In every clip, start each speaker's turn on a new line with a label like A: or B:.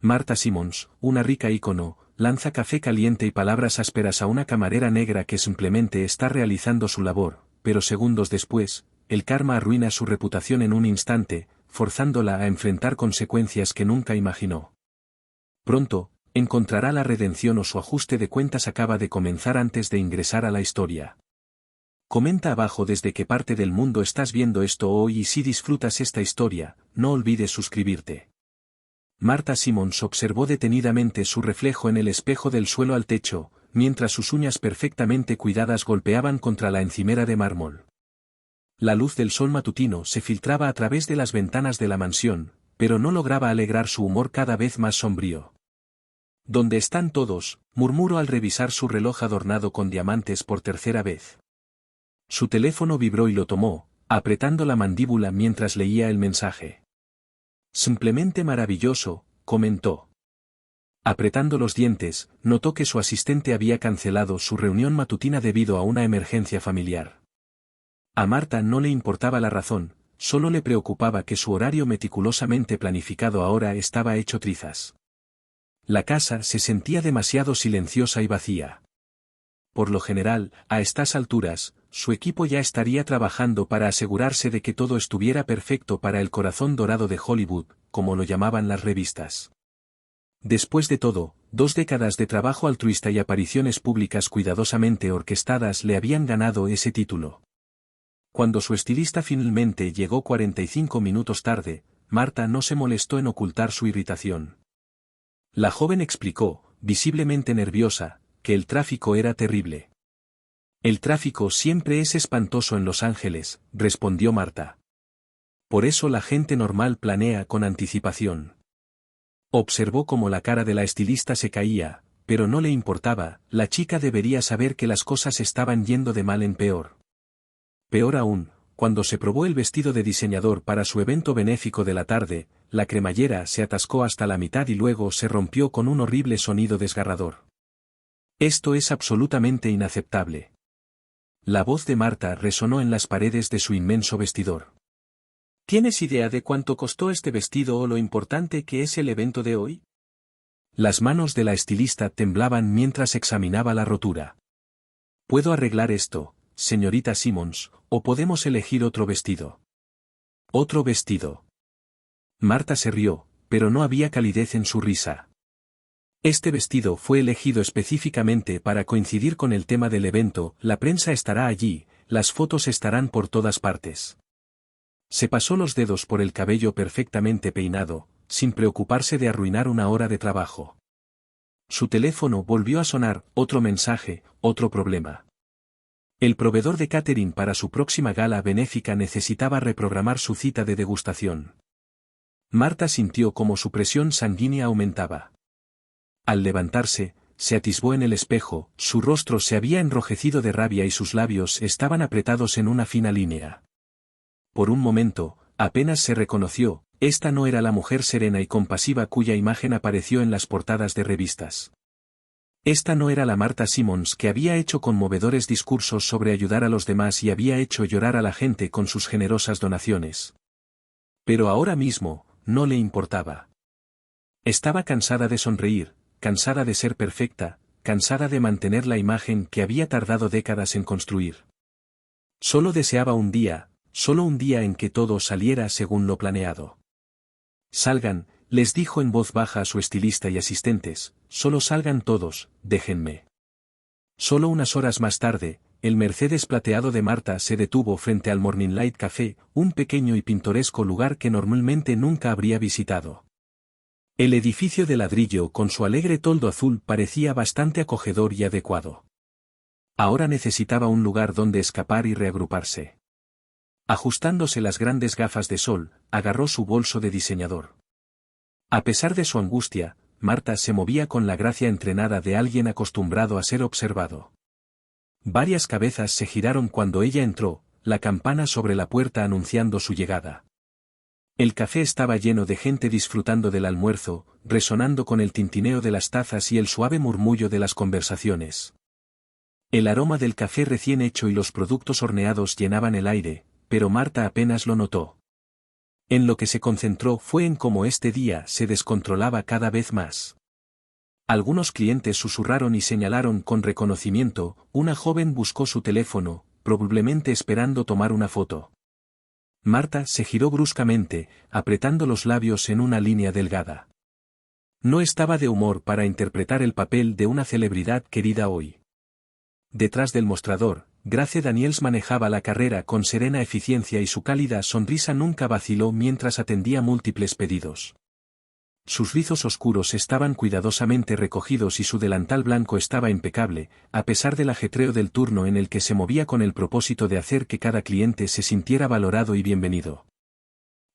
A: Marta Simmons, una rica ícono, lanza café caliente y palabras ásperas a una camarera negra que simplemente está realizando su labor, pero segundos después, el karma arruina su reputación en un instante, forzándola a enfrentar consecuencias que nunca imaginó. Pronto, encontrará la redención o su ajuste de cuentas acaba de comenzar antes de ingresar a la historia. Comenta abajo desde qué parte del mundo estás viendo esto hoy y si disfrutas esta historia, no olvides suscribirte. Marta Simmons observó detenidamente su reflejo en el espejo del suelo al techo, mientras sus uñas perfectamente cuidadas golpeaban contra la encimera de mármol. La luz del sol matutino se filtraba a través de las ventanas de la mansión, pero no lograba alegrar su humor cada vez más sombrío. ¿Dónde están todos?, murmuró al revisar su reloj adornado con diamantes por tercera vez. Su teléfono vibró y lo tomó, apretando la mandíbula mientras leía el mensaje. Simplemente maravilloso, comentó. Apretando los dientes, notó que su asistente había cancelado su reunión matutina debido a una emergencia familiar. A Marta no le importaba la razón, solo le preocupaba que su horario meticulosamente planificado ahora estaba hecho trizas. La casa se sentía demasiado silenciosa y vacía. Por lo general, a estas alturas, su equipo ya estaría trabajando para asegurarse de que todo estuviera perfecto para el corazón dorado de Hollywood, como lo llamaban las revistas. Después de todo, 2 décadas de trabajo altruista y apariciones públicas cuidadosamente orquestadas le habían ganado ese título. Cuando su estilista finalmente llegó 45 minutos tarde, Marta no se molestó en ocultar su irritación. La joven explicó, visiblemente nerviosa, que el tráfico era terrible. El tráfico siempre es espantoso en Los Ángeles, respondió Marta. Por eso la gente normal planea con anticipación. Observó cómo la cara de la estilista se caía, pero no le importaba, la chica debería saber que las cosas estaban yendo de mal en peor. Peor aún, cuando se probó el vestido de diseñador para su evento benéfico de la tarde, la cremallera se atascó hasta la mitad y luego se rompió con un horrible sonido desgarrador. Esto es absolutamente inaceptable. La voz de Marta resonó en las paredes de su inmenso vestidor. ¿Tienes idea de cuánto costó este vestido o lo importante que es el evento de hoy? Las manos de la estilista temblaban mientras examinaba la rotura. Puedo arreglar esto, señorita Simmons, o podemos elegir otro vestido. Otro vestido. Marta se rió, pero no había calidez en su risa. Este vestido fue elegido específicamente para coincidir con el tema del evento, la prensa estará allí, las fotos estarán por todas partes. Se pasó los dedos por el cabello perfectamente peinado, sin preocuparse de arruinar una hora de trabajo. Su teléfono volvió a sonar, otro mensaje, otro problema. El proveedor de catering para su próxima gala benéfica necesitaba reprogramar su cita de degustación. Marta sintió como su presión sanguínea aumentaba. Al levantarse, se atisbó en el espejo, su rostro se había enrojecido de rabia y sus labios estaban apretados en una fina línea. Por un momento, apenas se reconoció, esta no era la mujer serena y compasiva cuya imagen apareció en las portadas de revistas. Esta no era la Marta Simmons que había hecho conmovedores discursos sobre ayudar a los demás y había hecho llorar a la gente con sus generosas donaciones. Pero ahora mismo, no le importaba. Estaba cansada de sonreír, cansada de ser perfecta, cansada de mantener la imagen que había tardado décadas en construir. Solo deseaba solo un día en que todo saliera según lo planeado. Salgan, les dijo en voz baja a su estilista y asistentes, solo salgan todos, déjenme. Solo unas horas más tarde, el Mercedes plateado de Marta se detuvo frente al Morning Light Café, un pequeño y pintoresco lugar que normalmente nunca habría visitado. El edificio de ladrillo con su alegre toldo azul parecía bastante acogedor y adecuado. Ahora necesitaba un lugar donde escapar y reagruparse. Ajustándose las grandes gafas de sol, agarró su bolso de diseñador. A pesar de su angustia, Marta se movía con la gracia entrenada de alguien acostumbrado a ser observado. Varias cabezas se giraron cuando ella entró, la campana sobre la puerta anunciando su llegada. El café estaba lleno de gente disfrutando del almuerzo, resonando con el tintineo de las tazas y el suave murmullo de las conversaciones. El aroma del café recién hecho y los productos horneados llenaban el aire, pero Marta apenas lo notó. En lo que se concentró fue en cómo este día se descontrolaba cada vez más. Algunos clientes susurraron y señalaron con reconocimiento, una joven buscó su teléfono, probablemente esperando tomar una foto. Marta se giró bruscamente, apretando los labios en una línea delgada. No estaba de humor para interpretar el papel de una celebridad querida hoy. Detrás del mostrador, Grace Daniels manejaba la carrera con serena eficiencia y su cálida sonrisa nunca vaciló mientras atendía múltiples pedidos. Sus rizos oscuros estaban cuidadosamente recogidos y su delantal blanco estaba impecable, a pesar del ajetreo del turno en el que se movía con el propósito de hacer que cada cliente se sintiera valorado y bienvenido.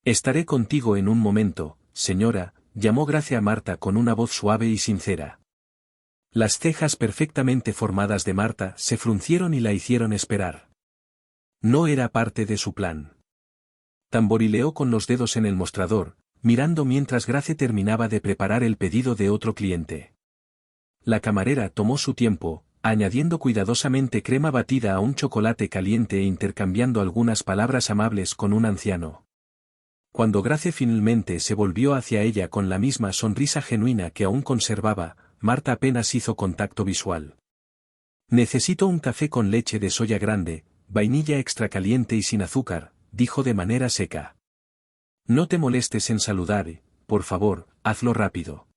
A: «Estaré contigo en un momento, señora», llamó Grace a Marta con una voz suave y sincera. Las cejas perfectamente formadas de Marta se fruncieron y la hicieron esperar. No era parte de su plan. Tamborileó con los dedos en el mostrador, mirando mientras Grace terminaba de preparar el pedido de otro cliente. La camarera tomó su tiempo, añadiendo cuidadosamente crema batida a un chocolate caliente e intercambiando algunas palabras amables con un anciano. Cuando Grace finalmente se volvió hacia ella con la misma sonrisa genuina que aún conservaba, Marta apenas hizo contacto visual. «Necesito un café con leche de soya grande, vainilla extra caliente y sin azúcar», dijo de manera seca. «No te molestes en saludar, por favor, hazlo rápido.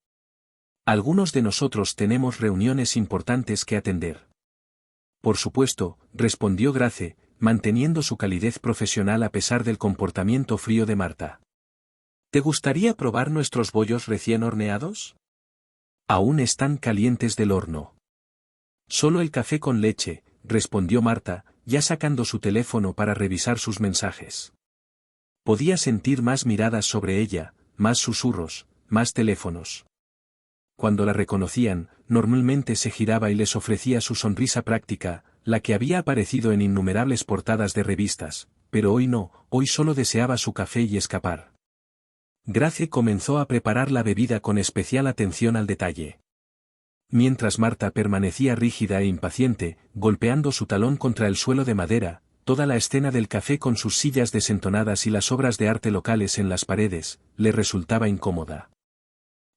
A: Algunos de nosotros tenemos reuniones importantes que atender». «Por supuesto», respondió Grace, manteniendo su calidez profesional a pesar del comportamiento frío de Marta. «¿Te gustaría probar nuestros bollos recién horneados? Aún están calientes del horno». «Solo el café con leche», respondió Marta, ya sacando su teléfono para revisar sus mensajes. Podía sentir más miradas sobre ella, más susurros, más teléfonos. Cuando la reconocían, normalmente se giraba y les ofrecía su sonrisa práctica, la que había aparecido en innumerables portadas de revistas, pero hoy no, hoy solo deseaba su café y escapar. Grace comenzó a preparar la bebida con especial atención al detalle. Mientras Marta permanecía rígida e impaciente, golpeando su talón contra el suelo de madera, toda la escena del café con sus sillas desentonadas y las obras de arte locales en las paredes, le resultaba incómoda.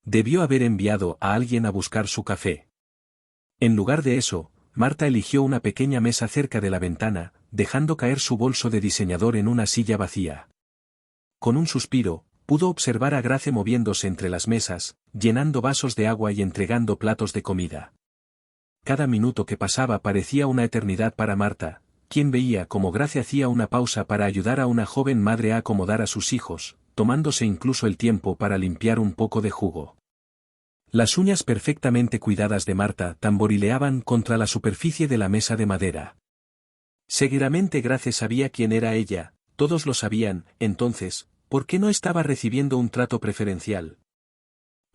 A: Debió haber enviado a alguien a buscar su café. En lugar de eso, Marta eligió una pequeña mesa cerca de la ventana, dejando caer su bolso de diseñador en una silla vacía. Con un suspiro, pudo observar a Grace moviéndose entre las mesas, llenando vasos de agua y entregando platos de comida. Cada minuto que pasaba parecía una eternidad para Marta, quien veía cómo Grace hacía una pausa para ayudar a una joven madre a acomodar a sus hijos, tomándose incluso el tiempo para limpiar un poco de jugo. Las uñas perfectamente cuidadas de Marta tamborileaban contra la superficie de la mesa de madera. Seguramente Grace sabía quién era ella, todos lo sabían, entonces, ¿por qué no estaba recibiendo un trato preferencial?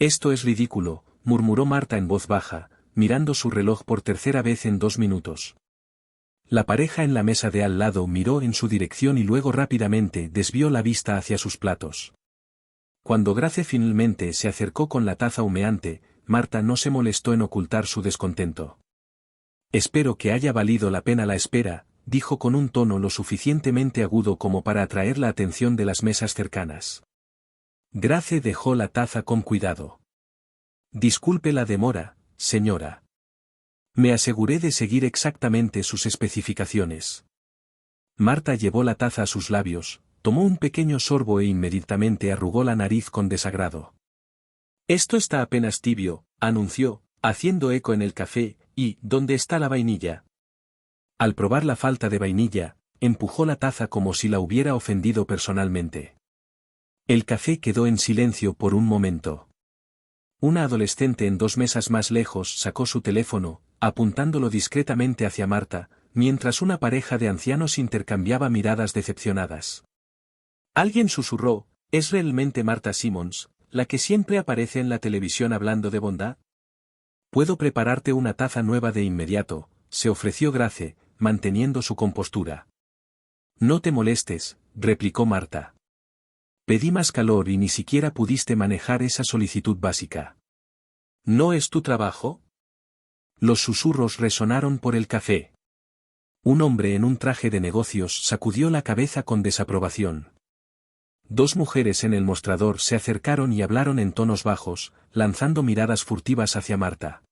A: «Esto es ridículo», murmuró Marta en voz baja, mirando su reloj por tercera vez en 2 minutos. La pareja en la mesa de al lado miró en su dirección y luego rápidamente desvió la vista hacia sus platos. Cuando Grace finalmente se acercó con la taza humeante, Marta no se molestó en ocultar su descontento. «Espero que haya valido la pena la espera», dijo con un tono lo suficientemente agudo como para atraer la atención de las mesas cercanas. Grace dejó la taza con cuidado. «Disculpe la demora, señora. Me aseguré de seguir exactamente sus especificaciones». Marta llevó la taza a sus labios, tomó un pequeño sorbo e inmediatamente arrugó la nariz con desagrado. «Esto está apenas tibio», anunció, haciendo eco en el café, «¿y dónde está la vainilla?». Al probar la falta de vainilla, empujó la taza como si la hubiera ofendido personalmente. El café quedó en silencio por un momento. Una adolescente en 2 mesas más lejos sacó su teléfono, apuntándolo discretamente hacia Marta, mientras una pareja de ancianos intercambiaba miradas decepcionadas. Alguien susurró: «¿Es realmente Marta Simmons, la que siempre aparece en la televisión hablando de bondad?». «Puedo prepararte una taza nueva de inmediato», se ofreció Grace, manteniendo su compostura. «No te molestes», replicó Marta. «Pedí más calor y ni siquiera pudiste manejar esa solicitud básica». «¿No es tu trabajo?». Los susurros resonaron por el café. Un hombre en un traje de negocios sacudió la cabeza con desaprobación. Dos mujeres en el mostrador se acercaron y hablaron en tonos bajos, lanzando miradas furtivas hacia Marta.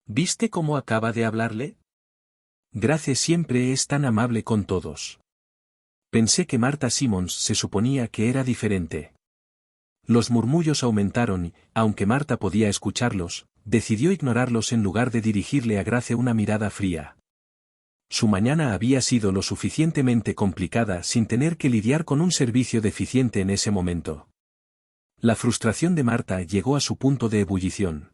A: ¿Viste cómo acaba de hablarle? Grace siempre es tan amable con todos. Pensé que Marta Simons se suponía que era diferente. Los murmullos aumentaron y, aunque Marta podía escucharlos, decidió ignorarlos en lugar de dirigirle a Grace una mirada fría. Su mañana había sido lo suficientemente complicada sin tener que lidiar con un servicio deficiente en ese momento. La frustración de Marta llegó a su punto de ebullición.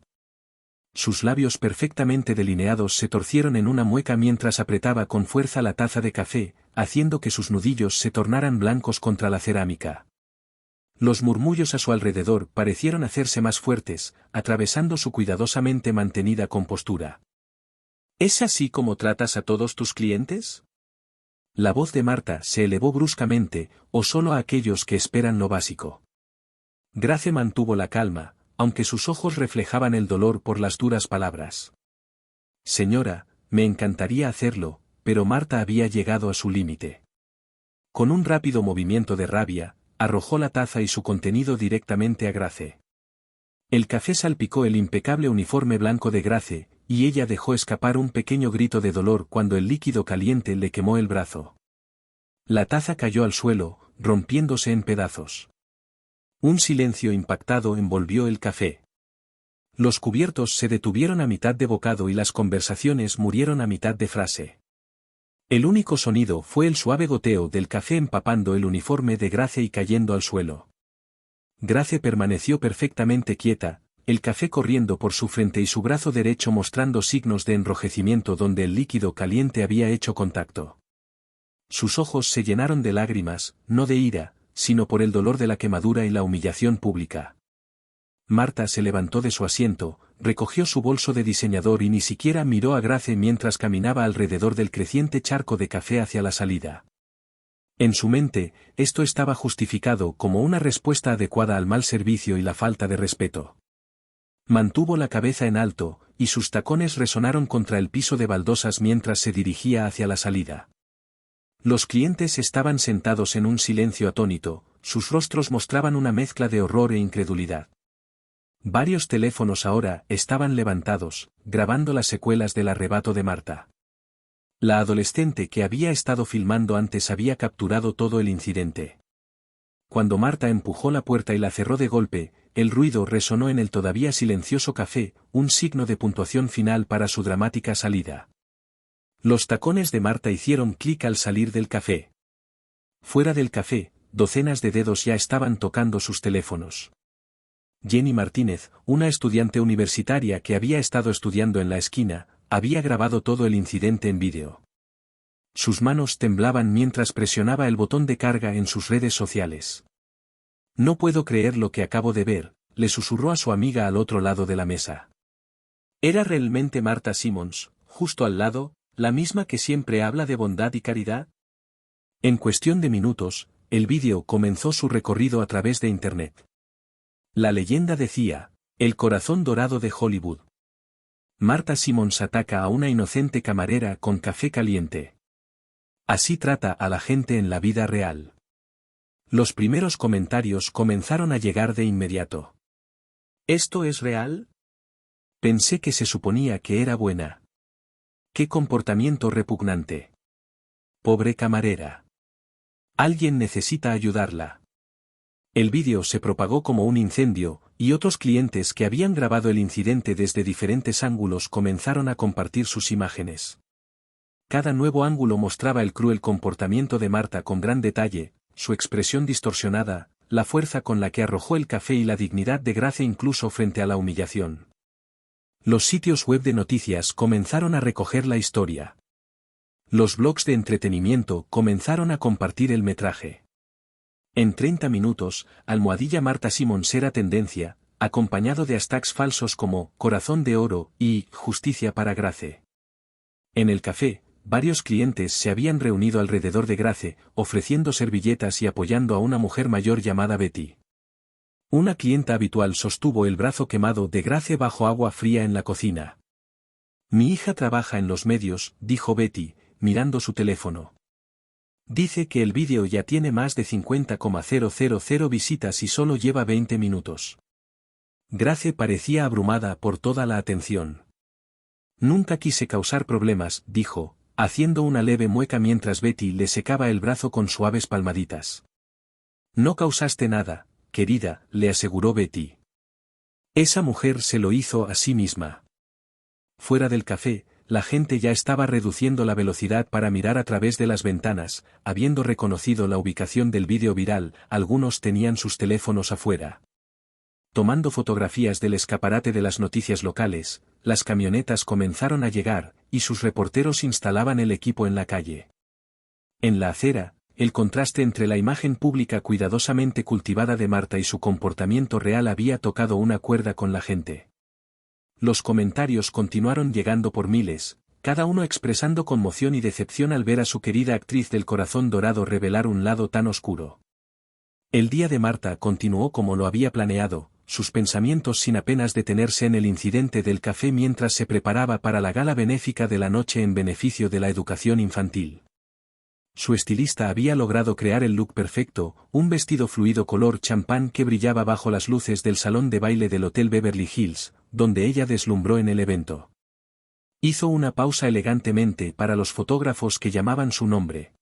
A: Sus labios perfectamente delineados se torcieron en una mueca mientras apretaba con fuerza la taza de café, haciendo que sus nudillos se tornaran blancos contra la cerámica. Los murmullos a su alrededor parecieron hacerse más fuertes, atravesando su cuidadosamente mantenida compostura. ¿Es así como tratas a todos tus clientes? La voz de Marta se elevó bruscamente, o solo a aquellos que esperan lo básico. Grace mantuvo la calma, aunque sus ojos reflejaban el dolor por las duras palabras. Señora, me encantaría hacerlo, pero Marta había llegado a su límite. Con un rápido movimiento de rabia, arrojó la taza y su contenido directamente a Grace. El café salpicó el impecable uniforme blanco de Grace, y ella dejó escapar un pequeño grito de dolor cuando el líquido caliente le quemó el brazo. La taza cayó al suelo, rompiéndose en pedazos. Un silencio impactado envolvió el café. Los cubiertos se detuvieron a mitad de bocado y las conversaciones murieron a mitad de frase. El único sonido fue el suave goteo del café empapando el uniforme de Grace y cayendo al suelo. Grace permaneció perfectamente quieta, el café corriendo por su frente y su brazo derecho mostrando signos de enrojecimiento donde el líquido caliente había hecho contacto. Sus ojos se llenaron de lágrimas, no de ira, sino por el dolor de la quemadura y la humillación pública. Marta se levantó de su asiento, recogió su bolso de diseñador y ni siquiera miró a Grace mientras caminaba alrededor del creciente charco de café hacia la salida. En su mente, esto estaba justificado como una respuesta adecuada al mal servicio y la falta de respeto. Mantuvo la cabeza en alto, y sus tacones resonaron contra el piso de baldosas mientras se dirigía hacia la salida. Los clientes estaban sentados en un silencio atónito, sus rostros mostraban una mezcla de horror e incredulidad. Varios teléfonos ahora estaban levantados, grabando las secuelas del arrebato de Marta. La adolescente que había estado filmando antes había capturado todo el incidente. Cuando Marta empujó la puerta y la cerró de golpe, el ruido resonó en el todavía silencioso café, un signo de puntuación final para su dramática salida. Los tacones de Marta hicieron clic al salir del café. Fuera del café, docenas de dedos ya estaban tocando sus teléfonos. Jenny Martínez, una estudiante universitaria que había estado estudiando en la esquina, había grabado todo el incidente en vídeo. Sus manos temblaban mientras presionaba el botón de carga en sus redes sociales. No puedo creer lo que acabo de ver, le susurró a su amiga al otro lado de la mesa. ¿Era realmente Marta Simons, justo al lado, la misma que siempre habla de bondad y caridad? En cuestión de minutos, el vídeo comenzó su recorrido a través de Internet. La leyenda decía, el corazón dorado de Hollywood. Marta Simons ataca a una inocente camarera con café caliente. Así trata a la gente en la vida real. Los primeros comentarios comenzaron a llegar de inmediato. ¿Esto es real? Pensé que se suponía que era buena. ¡Qué comportamiento repugnante! Pobre camarera. Alguien necesita ayudarla. El vídeo se propagó como un incendio, y otros clientes que habían grabado el incidente desde diferentes ángulos comenzaron a compartir sus imágenes. Cada nuevo ángulo mostraba el cruel comportamiento de Marta con gran detalle, su expresión distorsionada, la fuerza con la que arrojó el café y la dignidad de Grace incluso frente a la humillación. Los sitios web de noticias comenzaron a recoger la historia. Los blogs de entretenimiento comenzaron a compartir el metraje. En 30 minutos, almohadilla Marta Simons era tendencia, acompañado de hashtags falsos como «Corazón de oro» y «Justicia para Grace». En el café, varios clientes se habían reunido alrededor de Grace, ofreciendo servilletas y apoyando a una mujer mayor llamada Betty. Una clienta habitual sostuvo el brazo quemado de Grace bajo agua fría en la cocina. «Mi hija trabaja en los medios», dijo Betty, mirando su teléfono. Dice que el vídeo ya tiene más de 50,000 visitas y solo lleva 20 minutos. Grace parecía abrumada por toda la atención. Nunca quise causar problemas, dijo, haciendo una leve mueca mientras Betty le secaba el brazo con suaves palmaditas. No causaste nada, querida, le aseguró Betty. Esa mujer se lo hizo a sí misma. Fuera del café, la gente ya estaba reduciendo la velocidad para mirar a través de las ventanas, habiendo reconocido la ubicación del vídeo viral, algunos tenían sus teléfonos afuera. Tomando fotografías del escaparate de las noticias locales, las camionetas comenzaron a llegar, y sus reporteros instalaban el equipo en la calle. En la acera, el contraste entre la imagen pública cuidadosamente cultivada de Marta y su comportamiento real había tocado una cuerda con la gente. Los comentarios continuaron llegando por miles, cada uno expresando conmoción y decepción al ver a su querida actriz del corazón dorado revelar un lado tan oscuro. El día de Marta continuó como lo había planeado, sus pensamientos sin apenas detenerse en el incidente del café mientras se preparaba para la gala benéfica de la noche en beneficio de la educación infantil. Su estilista había logrado crear el look perfecto, un vestido fluido color champán que brillaba bajo las luces del salón de baile del Hotel Beverly Hills, donde ella deslumbró en el evento. Hizo una pausa elegantemente para los fotógrafos que llamaban su nombre.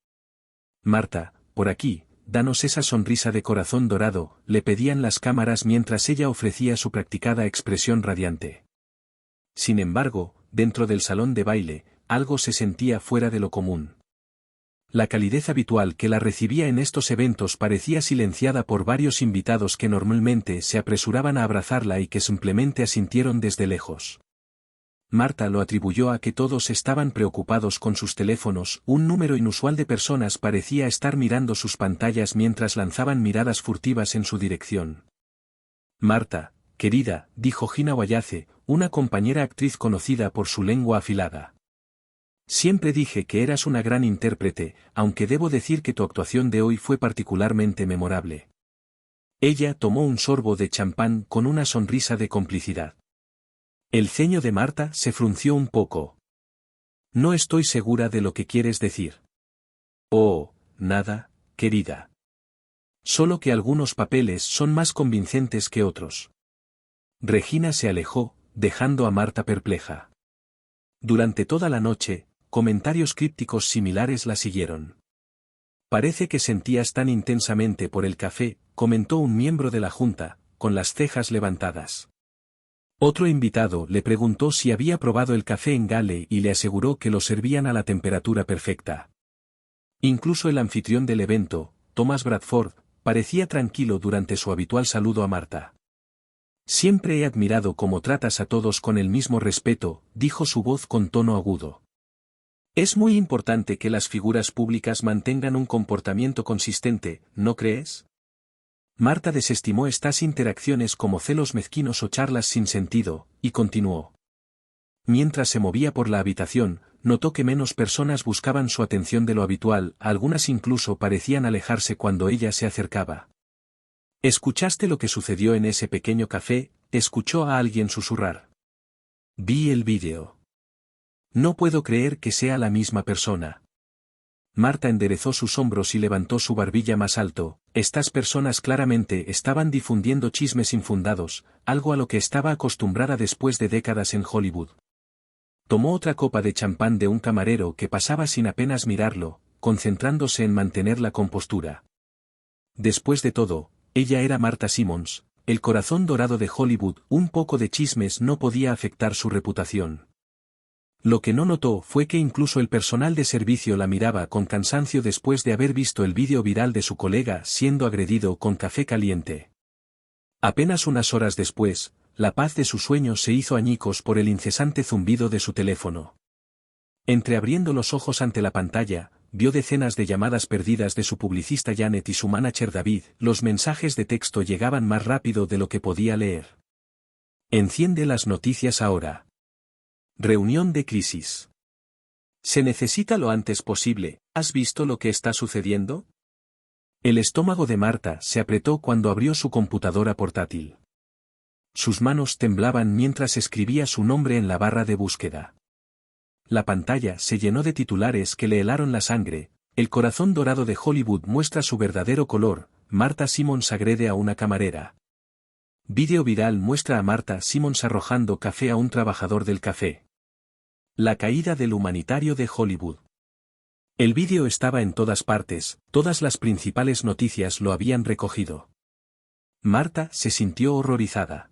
A: Marta, por aquí, danos esa sonrisa de corazón dorado, le pedían las cámaras mientras ella ofrecía su practicada expresión radiante. Sin embargo, dentro del salón de baile, algo se sentía fuera de lo común. La calidez habitual que la recibía en estos eventos parecía silenciada por varios invitados que normalmente se apresuraban a abrazarla y que simplemente asintieron desde lejos. Marta lo atribuyó a que todos estaban preocupados con sus teléfonos, un número inusual de personas parecía estar mirando sus pantallas mientras lanzaban miradas furtivas en su dirección. Marta, querida, dijo Gina Wayace, una compañera actriz conocida por su lengua afilada. Siempre dije que eras una gran intérprete, aunque debo decir que tu actuación de hoy fue particularmente memorable. Ella tomó un sorbo de champán con una sonrisa de complicidad. El ceño de Marta se frunció un poco. No estoy segura de lo que quieres decir. Oh, nada, querida. Solo que algunos papeles son más convincentes que otros. Regina se alejó, dejando a Marta perpleja. Durante toda la noche, comentarios crípticos similares la siguieron. Parece que sentías tan intensamente por el café, comentó un miembro de la junta, con las cejas levantadas. Otro invitado le preguntó si había probado el café en Gale y le aseguró que lo servían a la temperatura perfecta. Incluso el anfitrión del evento, Thomas Bradford, parecía tranquilo durante su habitual saludo a Marta. Siempre he admirado cómo tratas a todos con el mismo respeto, dijo su voz con tono agudo. Es muy importante que las figuras públicas mantengan un comportamiento consistente, ¿no crees? Marta desestimó estas interacciones como celos mezquinos o charlas sin sentido, y continuó. Mientras se movía por la habitación, notó que menos personas buscaban su atención de lo habitual, algunas incluso parecían alejarse cuando ella se acercaba. ¿Escuchaste lo que sucedió en ese pequeño café? Escuchó a alguien susurrar. Vi el vídeo. No puedo creer que sea la misma persona. Marta enderezó sus hombros y levantó su barbilla más alto. Estas personas claramente estaban difundiendo chismes infundados, algo a lo que estaba acostumbrada después de décadas en Hollywood. Tomó otra copa de champán de un camarero que pasaba sin apenas mirarlo, concentrándose en mantener la compostura. Después de todo, ella era Marta Simmons, el corazón dorado de Hollywood, un poco de chismes no podía afectar su reputación. Lo que no notó fue que incluso el personal de servicio la miraba con cansancio después de haber visto el vídeo viral de su colega siendo agredido con café caliente. Apenas unas horas después, la paz de sus sueños se hizo añicos por el incesante zumbido de su teléfono. Entreabriendo los ojos ante la pantalla, vio decenas de llamadas perdidas de su publicista Janet y su manager David. Los mensajes de texto llegaban más rápido de lo que podía leer. Enciende las noticias ahora. Reunión de crisis. Se necesita lo antes posible. ¿Has visto lo que está sucediendo? El estómago de Marta se apretó cuando abrió su computadora portátil. Sus manos temblaban mientras escribía su nombre en la barra de búsqueda. La pantalla se llenó de titulares que le helaron la sangre. El corazón dorado de Hollywood muestra su verdadero color, Marta Simmons agrede a una camarera. Vídeo viral muestra a Marta Simmons arrojando café a un trabajador del café. La caída del humanitario de Hollywood. El vídeo estaba en todas partes, todas las principales noticias lo habían recogido. Marta se sintió horrorizada.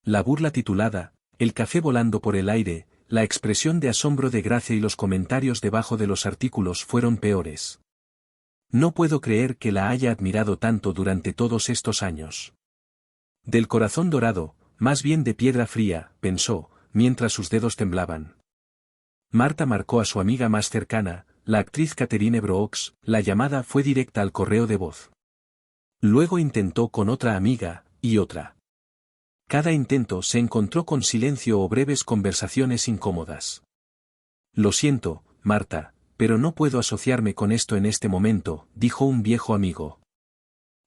A: La burla titulada, "El café volando por el aire", la expresión de asombro de Grace y los comentarios debajo de los artículos fueron peores. No puedo creer que la haya admirado tanto durante todos estos años. Del corazón dorado, más bien de piedra fría, pensó, mientras sus dedos temblaban. Marta marcó a su amiga más cercana, la actriz Catherine Brooks, la llamada fue directa al correo de voz. Luego intentó con otra amiga, y otra. Cada intento se encontró con silencio o breves conversaciones incómodas. Lo siento, Marta, pero no puedo asociarme con esto en este momento, dijo un viejo amigo.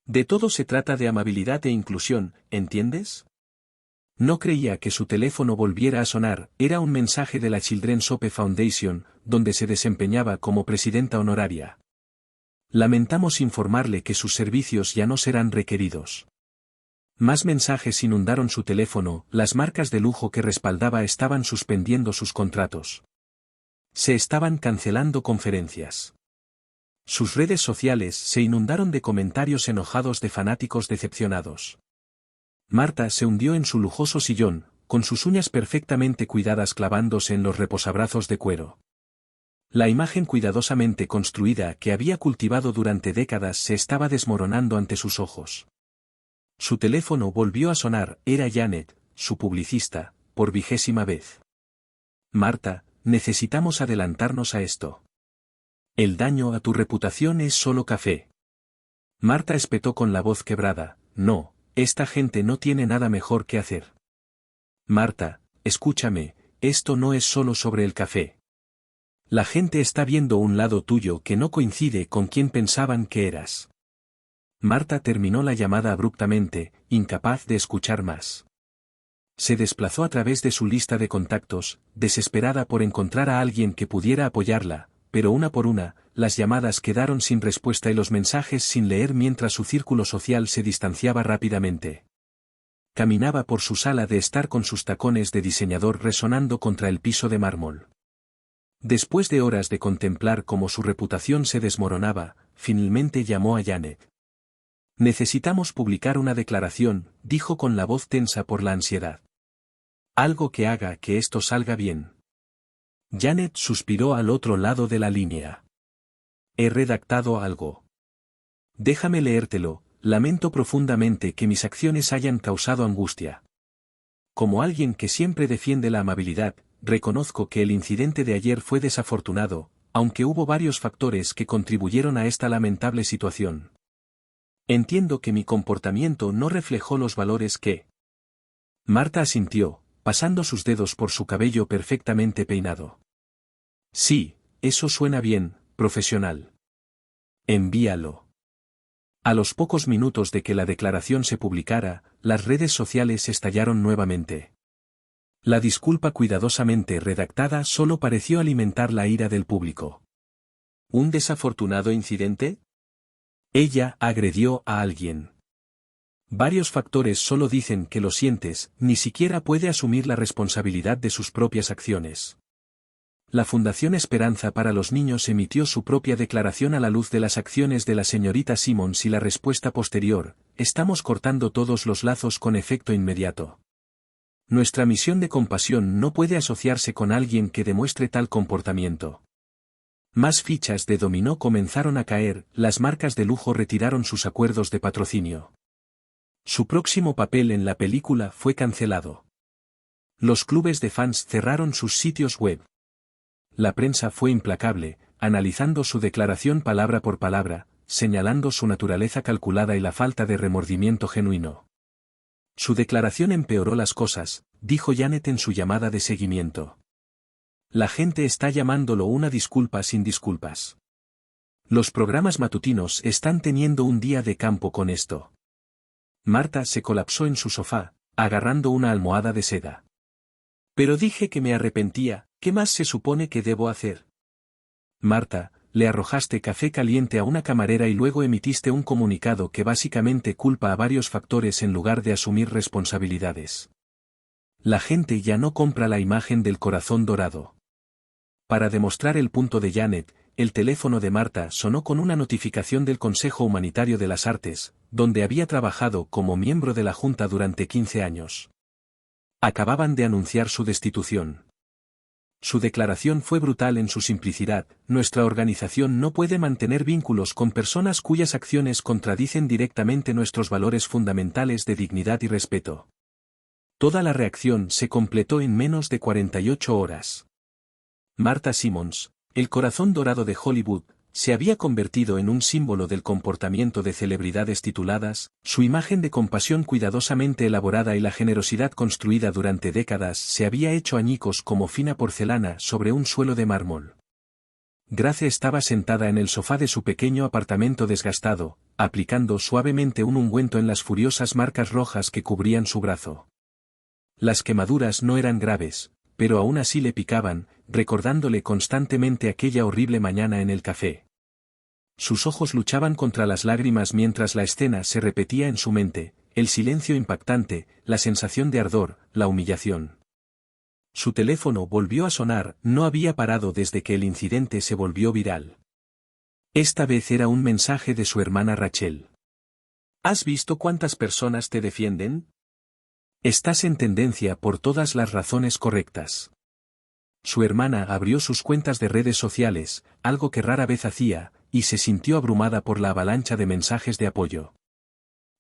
A: De todo se trata de amabilidad e inclusión, ¿entiendes? No creía que su teléfono volviera a sonar, era un mensaje de la Children's Hope Foundation, donde se desempeñaba como presidenta honoraria. Lamentamos informarle que sus servicios ya no serán requeridos. Más mensajes inundaron su teléfono, las marcas de lujo que respaldaba estaban suspendiendo sus contratos. Se estaban cancelando conferencias. Sus redes sociales se inundaron de comentarios enojados de fanáticos decepcionados. Marta se hundió en su lujoso sillón, con sus uñas perfectamente cuidadas clavándose en los reposabrazos de cuero. La imagen cuidadosamente construida que había cultivado durante décadas se estaba desmoronando ante sus ojos. Su teléfono volvió a sonar, era Janet, su publicista, por 20ª vez. Marta, necesitamos adelantarnos a esto. El daño a tu reputación es solo café. Marta espetó con la voz quebrada, no, esta gente no tiene nada mejor que hacer. Marta, escúchame, esto no es solo sobre el café. La gente está viendo un lado tuyo que no coincide con quien pensaban que eras. Marta terminó la llamada abruptamente, incapaz de escuchar más. Se desplazó a través de su lista de contactos, desesperada por encontrar a alguien que pudiera apoyarla, pero una por una, las llamadas quedaron sin respuesta y los mensajes sin leer mientras su círculo social se distanciaba rápidamente. Caminaba por su sala de estar con sus tacones de diseñador resonando contra el piso de mármol. Después de horas de contemplar cómo su reputación se desmoronaba, finalmente llamó a Janet. Necesitamos publicar una declaración, dijo con la voz tensa por la ansiedad. Algo que haga que esto salga bien. Janet suspiró al otro lado de la línea. He redactado algo. Déjame leértelo, lamento profundamente que mis acciones hayan causado angustia. Como alguien que siempre defiende la amabilidad, reconozco que el incidente de ayer fue desafortunado, aunque hubo varios factores que contribuyeron a esta lamentable situación. Entiendo que mi comportamiento no reflejó los valores que... Marta asintió, pasando sus dedos por su cabello perfectamente peinado. Sí, eso suena bien, profesional. Envíalo. A los pocos minutos de que la declaración se publicara, las redes sociales estallaron nuevamente. La disculpa cuidadosamente redactada solo pareció alimentar la ira del público. ¿Un desafortunado incidente? Ella agredió a alguien. Varios factores solo dicen que lo sientes, ni siquiera puede asumir la responsabilidad de sus propias acciones. La Fundación Esperanza para los Niños emitió su propia declaración a la luz de las acciones de la señorita Simmons y la respuesta posterior, estamos cortando todos los lazos con efecto inmediato. Nuestra misión de compasión no puede asociarse con alguien que demuestre tal comportamiento. Más fichas de dominó comenzaron a caer, las marcas de lujo retiraron sus acuerdos de patrocinio. Su próximo papel en la película fue cancelado. Los clubes de fans cerraron sus sitios web. La prensa fue implacable, analizando su declaración palabra por palabra, señalando su naturaleza calculada y la falta de remordimiento genuino. Su declaración empeoró las cosas, dijo Janet en su llamada de seguimiento. La gente está llamándolo una disculpa sin disculpas. Los programas matutinos están teniendo un día de campo con esto. Marta se colapsó en su sofá, agarrando una almohada de seda. Pero dije que me arrepentía, ¿qué más se supone que debo hacer? Marta, le arrojaste café caliente a una camarera y luego emitiste un comunicado que básicamente culpa a varios factores en lugar de asumir responsabilidades. La gente ya no compra la imagen del corazón dorado. Para demostrar el punto de Janet, el teléfono de Marta sonó con una notificación del Consejo Humanitario de las Artes, donde había trabajado como miembro de la Junta durante 15 años. Acababan de anunciar su destitución. Su declaración fue brutal en su simplicidad: nuestra organización no puede mantener vínculos con personas cuyas acciones contradicen directamente nuestros valores fundamentales de dignidad y respeto. Toda la reacción se completó en menos de 48 horas. Marta Simmons, el corazón dorado de Hollywood, se había convertido en un símbolo del comportamiento de celebridades tituladas. Su imagen de compasión cuidadosamente elaborada y la generosidad construida durante décadas se había hecho añicos como fina porcelana sobre un suelo de mármol. Grace estaba sentada en el sofá de su pequeño apartamento desgastado, aplicando suavemente un ungüento en las furiosas marcas rojas que cubrían su brazo. Las quemaduras no eran graves, pero aún así le picaban, recordándole constantemente aquella horrible mañana en el café. Sus ojos luchaban contra las lágrimas mientras la escena se repetía en su mente: el silencio impactante, la sensación de ardor, la humillación. Su teléfono volvió a sonar. No había parado desde que el incidente se volvió viral. Esta vez era un mensaje de su hermana Rachel. ¿Has visto cuántas personas te defienden? Estás en tendencia por todas las razones correctas. Su hermana abrió sus cuentas de redes sociales, algo que rara vez hacía, y se sintió abrumada por la avalancha de mensajes de apoyo.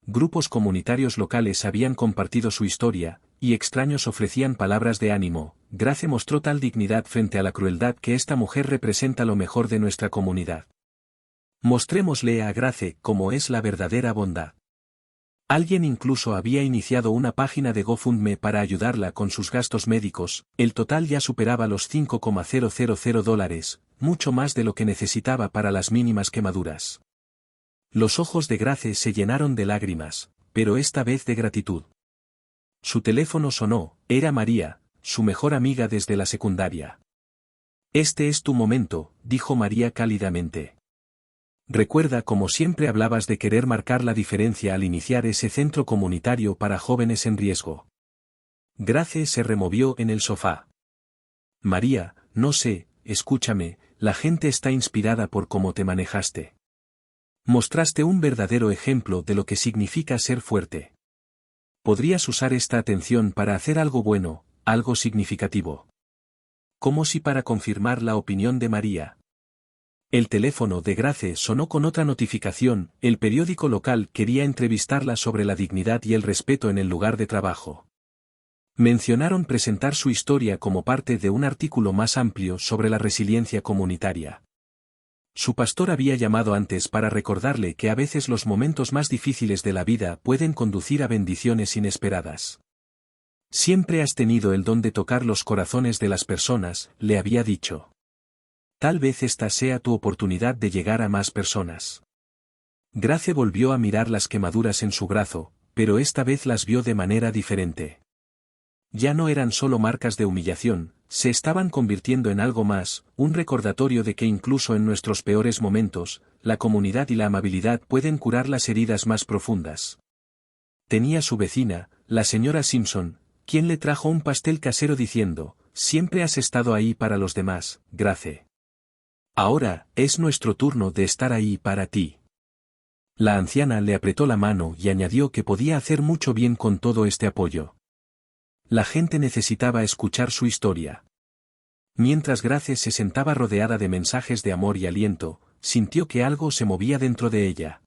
A: Grupos comunitarios locales habían compartido su historia, y extraños ofrecían palabras de ánimo. Grace mostró tal dignidad frente a la crueldad que esta mujer representa lo mejor de nuestra comunidad. Mostrémosle a Grace cómo es la verdadera bondad. Alguien incluso había iniciado una página de GoFundMe para ayudarla con sus gastos médicos. El total ya superaba los $5,000, mucho más de lo que necesitaba para las mínimas quemaduras. Los ojos de Grace se llenaron de lágrimas, pero esta vez de gratitud. Su teléfono sonó. Era María, su mejor amiga desde la secundaria. Este es tu momento, dijo María cálidamente. Recuerda cómo siempre hablabas de querer marcar la diferencia al iniciar ese centro comunitario para jóvenes en riesgo. Grace se removió en el sofá. María, no sé, escúchame, la gente está inspirada por cómo te manejaste. Mostraste un verdadero ejemplo de lo que significa ser fuerte. Podrías usar esta atención para hacer algo bueno, algo significativo. Como si para confirmar la opinión de María. El teléfono de Grace sonó con otra notificación. El periódico local quería entrevistarla sobre la dignidad y el respeto en el lugar de trabajo. Mencionaron presentar su historia como parte de un artículo más amplio sobre la resiliencia comunitaria. Su pastor había llamado antes para recordarle que a veces los momentos más difíciles de la vida pueden conducir a bendiciones inesperadas. Siempre has tenido el don de tocar los corazones de las personas, le había dicho. Tal vez esta sea tu oportunidad de llegar a más personas. Grace volvió a mirar las quemaduras en su brazo, pero esta vez las vio de manera diferente. Ya no eran solo marcas de humillación, se estaban convirtiendo en algo más, un recordatorio de que incluso en nuestros peores momentos, la comunidad y la amabilidad pueden curar las heridas más profundas. Tenía su vecina, la señora Simpson, quien le trajo un pastel casero diciendo: siempre has estado ahí para los demás, Grace. Ahora, es nuestro turno de estar ahí para ti. La anciana le apretó la mano y añadió que podía hacer mucho bien con todo este apoyo. La gente necesitaba escuchar su historia. Mientras Grace se sentaba rodeada de mensajes de amor y aliento, sintió que algo se movía dentro de ella.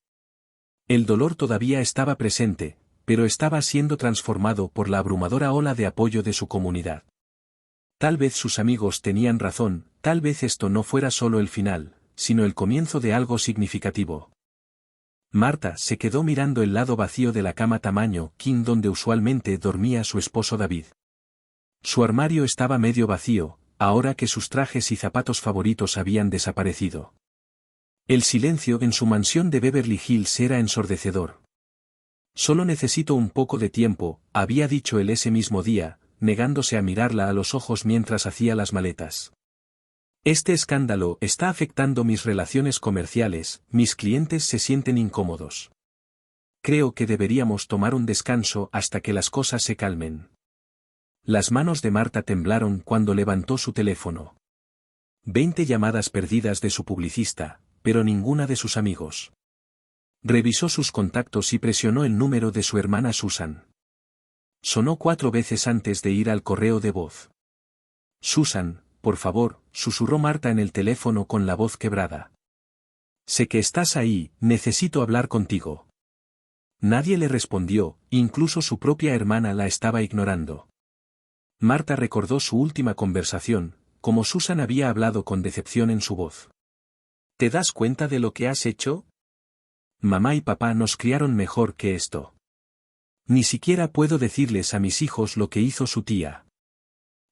A: El dolor todavía estaba presente, pero estaba siendo transformado por la abrumadora ola de apoyo de su comunidad. Tal vez sus amigos tenían razón, tal vez esto no fuera solo el final, sino el comienzo de algo significativo. Marta se quedó mirando el lado vacío de la cama tamaño king donde usualmente dormía su esposo David. Su armario estaba medio vacío, ahora que sus trajes y zapatos favoritos habían desaparecido. El silencio en su mansión de Beverly Hills era ensordecedor. Solo necesito un poco de tiempo, había dicho él ese mismo día, negándose a mirarla a los ojos mientras hacía las maletas. Este escándalo está afectando mis relaciones comerciales, mis clientes se sienten incómodos. Creo que deberíamos tomar un descanso hasta que las cosas se calmen. Las manos de Marta temblaron cuando levantó su teléfono. 20 llamadas perdidas de su publicista, pero ninguna de sus amigos. Revisó sus contactos y presionó el número de su hermana Susan. Sonó 4 veces antes de ir al correo de voz. Susan, por favor, susurró Marta en el teléfono con la voz quebrada. Sé que estás ahí, necesito hablar contigo. Nadie le respondió, incluso su propia hermana la estaba ignorando. Marta recordó su última conversación, como Susan había hablado con decepción en su voz. ¿Te das cuenta de lo que has hecho? Mamá y papá nos criaron mejor que esto. Ni siquiera puedo decirles a mis hijos lo que hizo su tía.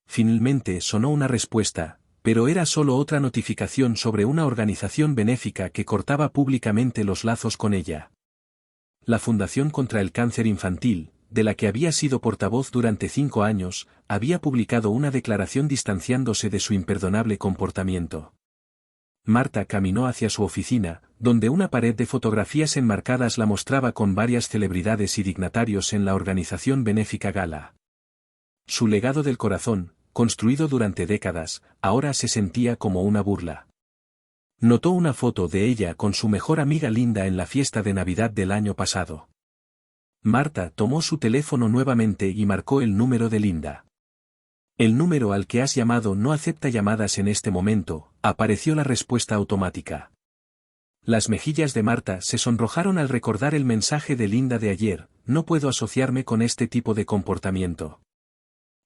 A: Finalmente sonó una respuesta, pero era solo otra notificación sobre una organización benéfica que cortaba públicamente los lazos con ella. La Fundación contra el Cáncer Infantil, de la que había sido portavoz durante 5 años, había publicado una declaración distanciándose de su imperdonable comportamiento. Marta caminó hacia su oficina, donde una pared de fotografías enmarcadas la mostraba con varias celebridades y dignatarios en la organización benéfica Gala. Su legado del corazón, construido durante décadas, ahora se sentía como una burla. Notó una foto de ella con su mejor amiga Linda en la fiesta de Navidad del año pasado. Marta tomó su teléfono nuevamente y marcó el número de Linda. El número al que has llamado no acepta llamadas en este momento, apareció la respuesta automática. Las mejillas de Marta se sonrojaron al recordar el mensaje de Linda de ayer, no puedo asociarme con este tipo de comportamiento.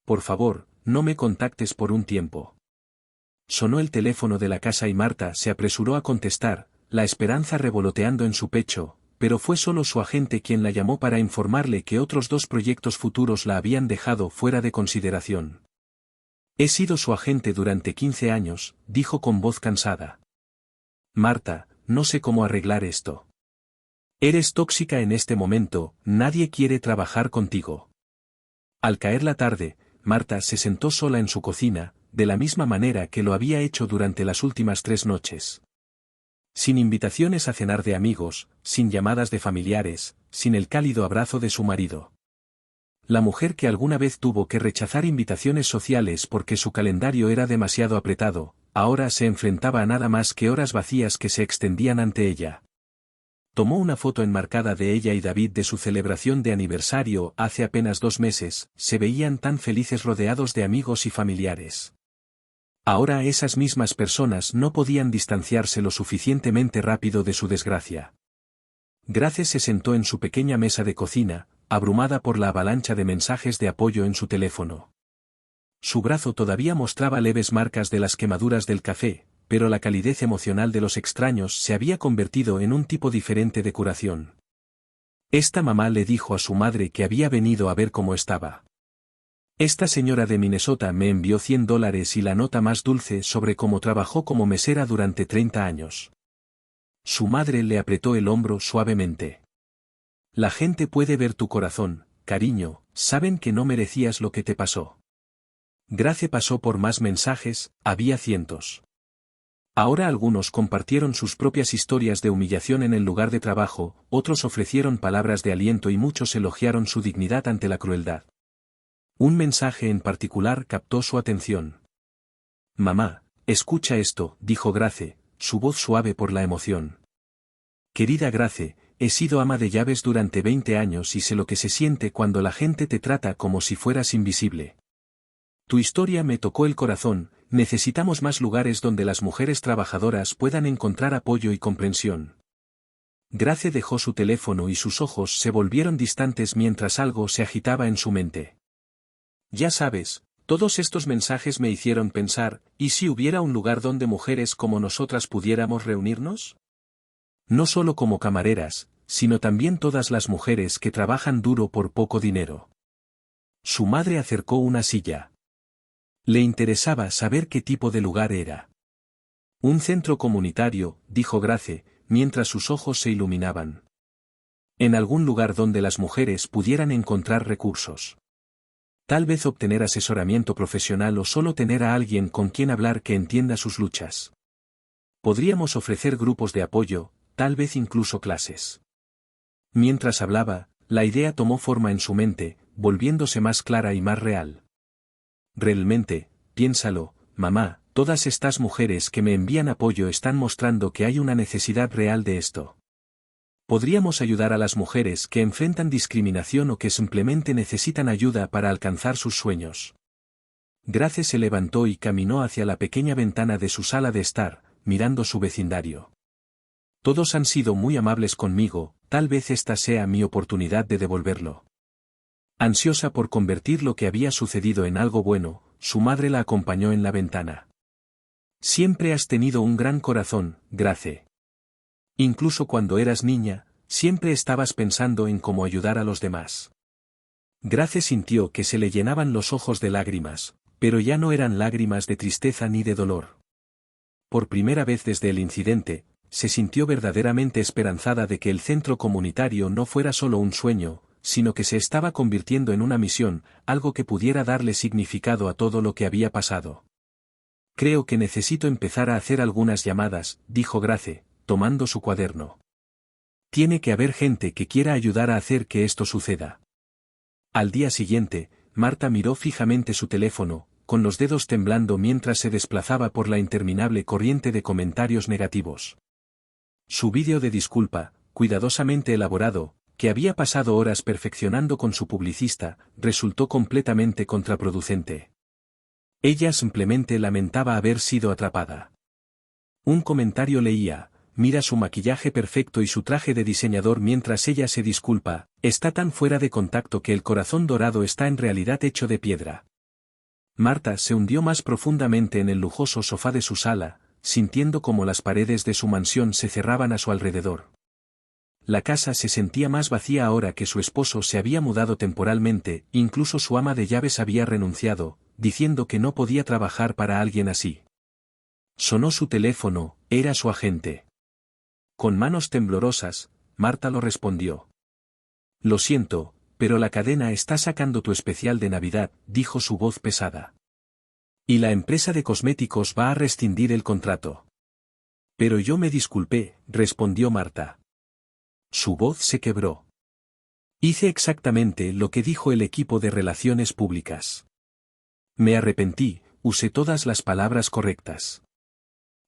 A: Por favor, no me contactes por un tiempo. Sonó el teléfono de la casa y Marta se apresuró a contestar, la esperanza revoloteando en su pecho, pero fue solo su agente quien la llamó para informarle que otros 2 proyectos futuros la habían dejado fuera de consideración. He sido su agente durante 15 años, dijo con voz cansada. Marta, no sé cómo arreglar esto. Eres tóxica en este momento, nadie quiere trabajar contigo. Al caer la tarde, Marta se sentó sola en su cocina, de la misma manera que lo había hecho durante las últimas 3 noches. Sin invitaciones a cenar de amigos, sin llamadas de familiares, sin el cálido abrazo de su marido. La mujer que alguna vez tuvo que rechazar invitaciones sociales porque su calendario era demasiado apretado, ahora se enfrentaba a nada más que horas vacías que se extendían ante ella. Tomó una foto enmarcada de ella y David de su celebración de aniversario hace apenas 2 meses, se veían tan felices rodeados de amigos y familiares. Ahora esas mismas personas no podían distanciarse lo suficientemente rápido de su desgracia. Grace se sentó en su pequeña mesa de cocina, abrumada por la avalancha de mensajes de apoyo en su teléfono. Su brazo todavía mostraba leves marcas de las quemaduras del café, pero la calidez emocional de los extraños se había convertido en un tipo diferente de curación. Esta mamá le dijo a su madre que había venido a ver cómo estaba. Esta señora de Minnesota me envió $100 y la nota más dulce sobre cómo trabajó como mesera durante 30 años. Su madre le apretó el hombro suavemente. La gente puede ver tu corazón, cariño, saben que no merecías lo que te pasó. Grace pasó por más mensajes, había cientos. Ahora algunos compartieron sus propias historias de humillación en el lugar de trabajo, otros ofrecieron palabras de aliento y muchos elogiaron su dignidad ante la crueldad. Un mensaje en particular captó su atención. Mamá, escucha esto, dijo Grace, su voz suave por la emoción. Querida Grace, he sido ama de llaves durante 20 años y sé lo que se siente cuando la gente te trata como si fueras invisible. Tu historia me tocó el corazón, necesitamos más lugares donde las mujeres trabajadoras puedan encontrar apoyo y comprensión. Grace dejó su teléfono y sus ojos se volvieron distantes mientras algo se agitaba en su mente. Ya sabes, todos estos mensajes me hicieron pensar, ¿y si hubiera un lugar donde mujeres como nosotras pudiéramos reunirnos? No solo como camareras, sino también todas las mujeres que trabajan duro por poco dinero. Su madre acercó una silla. Le interesaba saber qué tipo de lugar era. Un centro comunitario, dijo Grace, mientras sus ojos se iluminaban. En algún lugar donde las mujeres pudieran encontrar recursos. Tal vez obtener asesoramiento profesional o solo tener a alguien con quien hablar que entienda sus luchas. Podríamos ofrecer grupos de apoyo, tal vez incluso clases. Mientras hablaba, la idea tomó forma en su mente, volviéndose más clara y más real. Realmente, piénsalo, mamá, todas estas mujeres que me envían apoyo están mostrando que hay una necesidad real de esto. Podríamos ayudar a las mujeres que enfrentan discriminación o que simplemente necesitan ayuda para alcanzar sus sueños. Grace se levantó y caminó hacia la pequeña ventana de su sala de estar, mirando su vecindario. Todos han sido muy amables conmigo, tal vez esta sea mi oportunidad de devolverlo. Ansiosa por convertir lo que había sucedido en algo bueno, su madre la acompañó en la ventana. Siempre has tenido un gran corazón, Grace. Incluso cuando eras niña, siempre estabas pensando en cómo ayudar a los demás. Grace sintió que se le llenaban los ojos de lágrimas, pero ya no eran lágrimas de tristeza ni de dolor. Por primera vez desde el incidente, se sintió verdaderamente esperanzada de que el centro comunitario no fuera solo un sueño, sino que se estaba convirtiendo en una misión, algo que pudiera darle significado a todo lo que había pasado. Creo que necesito empezar a hacer algunas llamadas, dijo Grace, tomando su cuaderno. Tiene que haber gente que quiera ayudar a hacer que esto suceda. Al día siguiente, Marta miró fijamente su teléfono, con los dedos temblando mientras se desplazaba por la interminable corriente de comentarios negativos. Su vídeo de disculpa, cuidadosamente elaborado, que había pasado horas perfeccionando con su publicista, resultó completamente contraproducente. Ella simplemente lamentaba haber sido atrapada. Un comentario leía: mira su maquillaje perfecto y su traje de diseñador mientras ella se disculpa, está tan fuera de contacto que el corazón dorado está en realidad hecho de piedra. Marta se hundió más profundamente en el lujoso sofá de su sala, sintiendo como las paredes de su mansión se cerraban a su alrededor. La casa se sentía más vacía ahora que su esposo se había mudado temporalmente, incluso su ama de llaves había renunciado, diciendo que no podía trabajar para alguien así. Sonó su teléfono, era su agente. Con manos temblorosas, Marta lo respondió. Lo siento, pero la cadena está sacando tu especial de Navidad, dijo su voz pesada. Y la empresa de cosméticos va a rescindir el contrato. Pero yo me disculpé, respondió Marta. Su voz se quebró. Hice exactamente lo que dijo el equipo de relaciones públicas. Me arrepentí, usé todas las palabras correctas.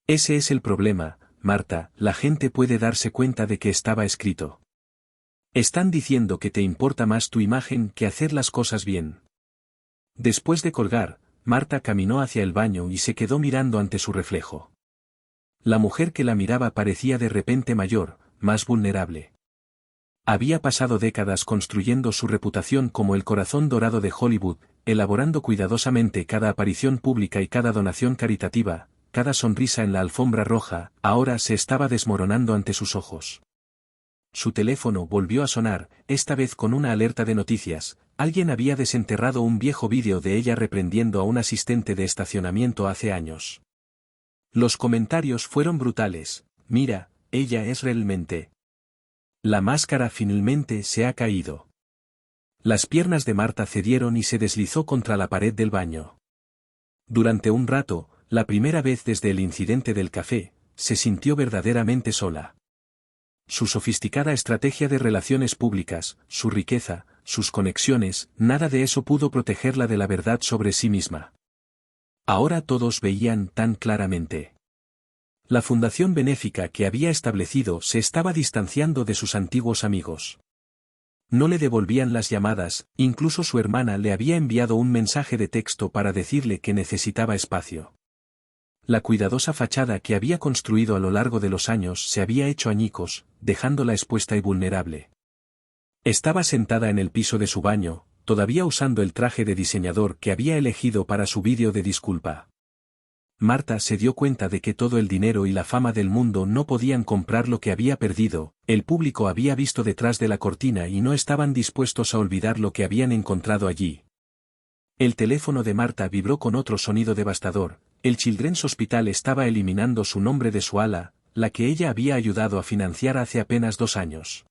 A: Ese es el problema, Marta, la gente puede darse cuenta de que estaba escrito. Están diciendo que te importa más tu imagen que hacer las cosas bien. Después de colgar, Marta caminó hacia el baño y se quedó mirando ante su reflejo. La mujer que la miraba parecía de repente mayor, más vulnerable. Había pasado décadas construyendo su reputación como el corazón dorado de Hollywood, elaborando cuidadosamente cada aparición pública y cada donación caritativa, cada sonrisa en la alfombra roja, ahora se estaba desmoronando ante sus ojos. Su teléfono volvió a sonar, esta vez con una alerta de noticias. Alguien había desenterrado un viejo vídeo de ella reprendiendo a un asistente de estacionamiento hace años. Los comentarios fueron brutales. Mira, ella es realmente. La máscara finalmente se ha caído. Las piernas de Marta cedieron y se deslizó contra la pared del baño. Durante un rato, la primera vez desde el incidente del café, se sintió verdaderamente sola. Su sofisticada estrategia de relaciones públicas, su riqueza, sus conexiones, nada de eso pudo protegerla de la verdad sobre sí misma. Ahora todos veían tan claramente. La fundación benéfica que había establecido se estaba distanciando de sus antiguos amigos. No le devolvían las llamadas, incluso su hermana le había enviado un mensaje de texto para decirle que necesitaba espacio. La cuidadosa fachada que había construido a lo largo de los años se había hecho añicos, dejándola expuesta y vulnerable. Estaba sentada en el piso de su baño, todavía usando el traje de diseñador que había elegido para su vídeo de disculpa. Marta se dio cuenta de que todo el dinero y la fama del mundo no podían comprar lo que había perdido, el público había visto detrás de la cortina y no estaban dispuestos a olvidar lo que habían encontrado allí. El teléfono de Marta vibró con otro sonido devastador, el Children's Hospital estaba eliminando su nombre de su ala, la que ella había ayudado a financiar hace apenas 2 años.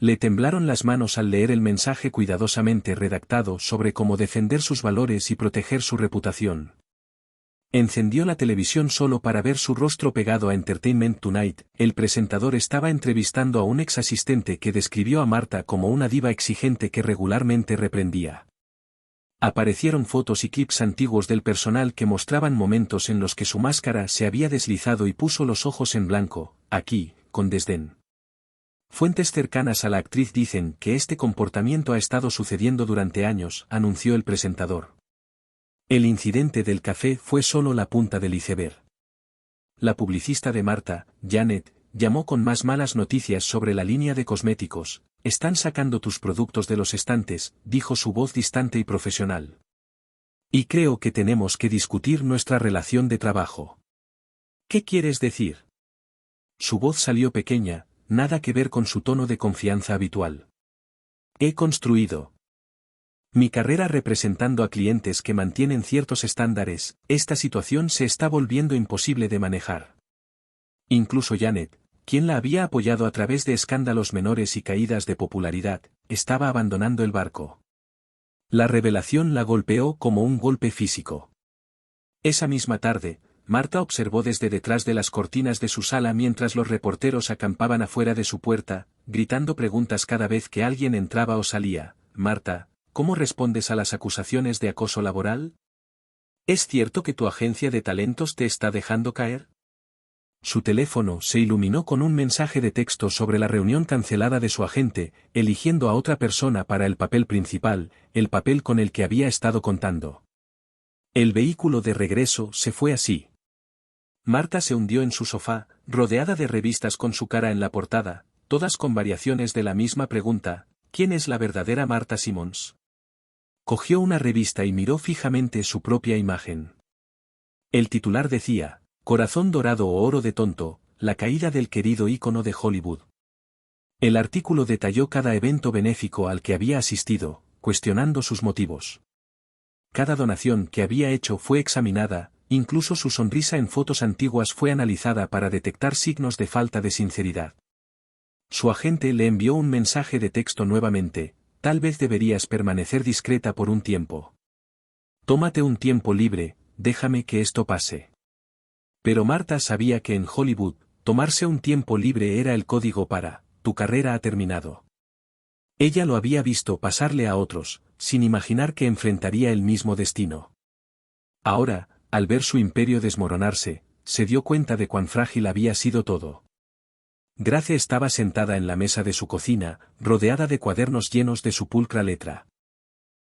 A: Le temblaron las manos al leer el mensaje cuidadosamente redactado sobre cómo defender sus valores y proteger su reputación. Encendió la televisión solo para ver su rostro pegado a Entertainment Tonight. El presentador estaba entrevistando a un ex asistente que describió a Marta como una diva exigente que regularmente reprendía. Aparecieron fotos y clips antiguos del personal que mostraban momentos en los que su máscara se había deslizado y puso los ojos en blanco, aquí, con desdén. Fuentes cercanas a la actriz dicen que este comportamiento ha estado sucediendo durante años, anunció el presentador. El incidente del café fue solo la punta del iceberg. La publicista de Marta, Janet, llamó con más malas noticias sobre la línea de cosméticos. Están sacando tus productos de los estantes, dijo su voz distante y profesional. Y creo que tenemos que discutir nuestra relación de trabajo. ¿Qué quieres decir? Su voz salió pequeña, nada que ver con su tono de confianza habitual. He construido mi carrera representando a clientes que mantienen ciertos estándares. Esta situación se está volviendo imposible de manejar. Incluso Janet, quien la había apoyado a través de escándalos menores y caídas de popularidad, estaba abandonando el barco. La revelación la golpeó como un golpe físico. Esa misma tarde, Marta observó desde detrás de las cortinas de su sala mientras los reporteros acampaban afuera de su puerta, gritando preguntas cada vez que alguien entraba o salía. Marta, ¿cómo respondes a las acusaciones de acoso laboral? ¿Es cierto que tu agencia de talentos te está dejando caer? Su teléfono se iluminó con un mensaje de texto sobre la reunión cancelada de su agente, eligiendo a otra persona para el papel principal, el papel con el que había estado contando. El vehículo de regreso se fue así. Marta se hundió en su sofá, rodeada de revistas con su cara en la portada, todas con variaciones de la misma pregunta: ¿quién es la verdadera Marta Simmons? Cogió una revista y miró fijamente su propia imagen. El titular decía: Corazón dorado o oro de tonto, la caída del querido ícono de Hollywood. El artículo detalló cada evento benéfico al que había asistido, cuestionando sus motivos. Cada donación que había hecho fue examinada, incluso su sonrisa en fotos antiguas fue analizada para detectar signos de falta de sinceridad. Su agente le envió un mensaje de texto nuevamente: tal vez deberías permanecer discreta por un tiempo. Tómate un tiempo libre, déjame que esto pase. Pero Marta sabía que en Hollywood, tomarse un tiempo libre era el código para: tu carrera ha terminado. Ella lo había visto pasarle a otros, sin imaginar que enfrentaría el mismo destino. Ahora, al ver su imperio desmoronarse, se dio cuenta de cuán frágil había sido todo. Grace estaba sentada en la mesa de su cocina, rodeada de cuadernos llenos de su pulcra letra.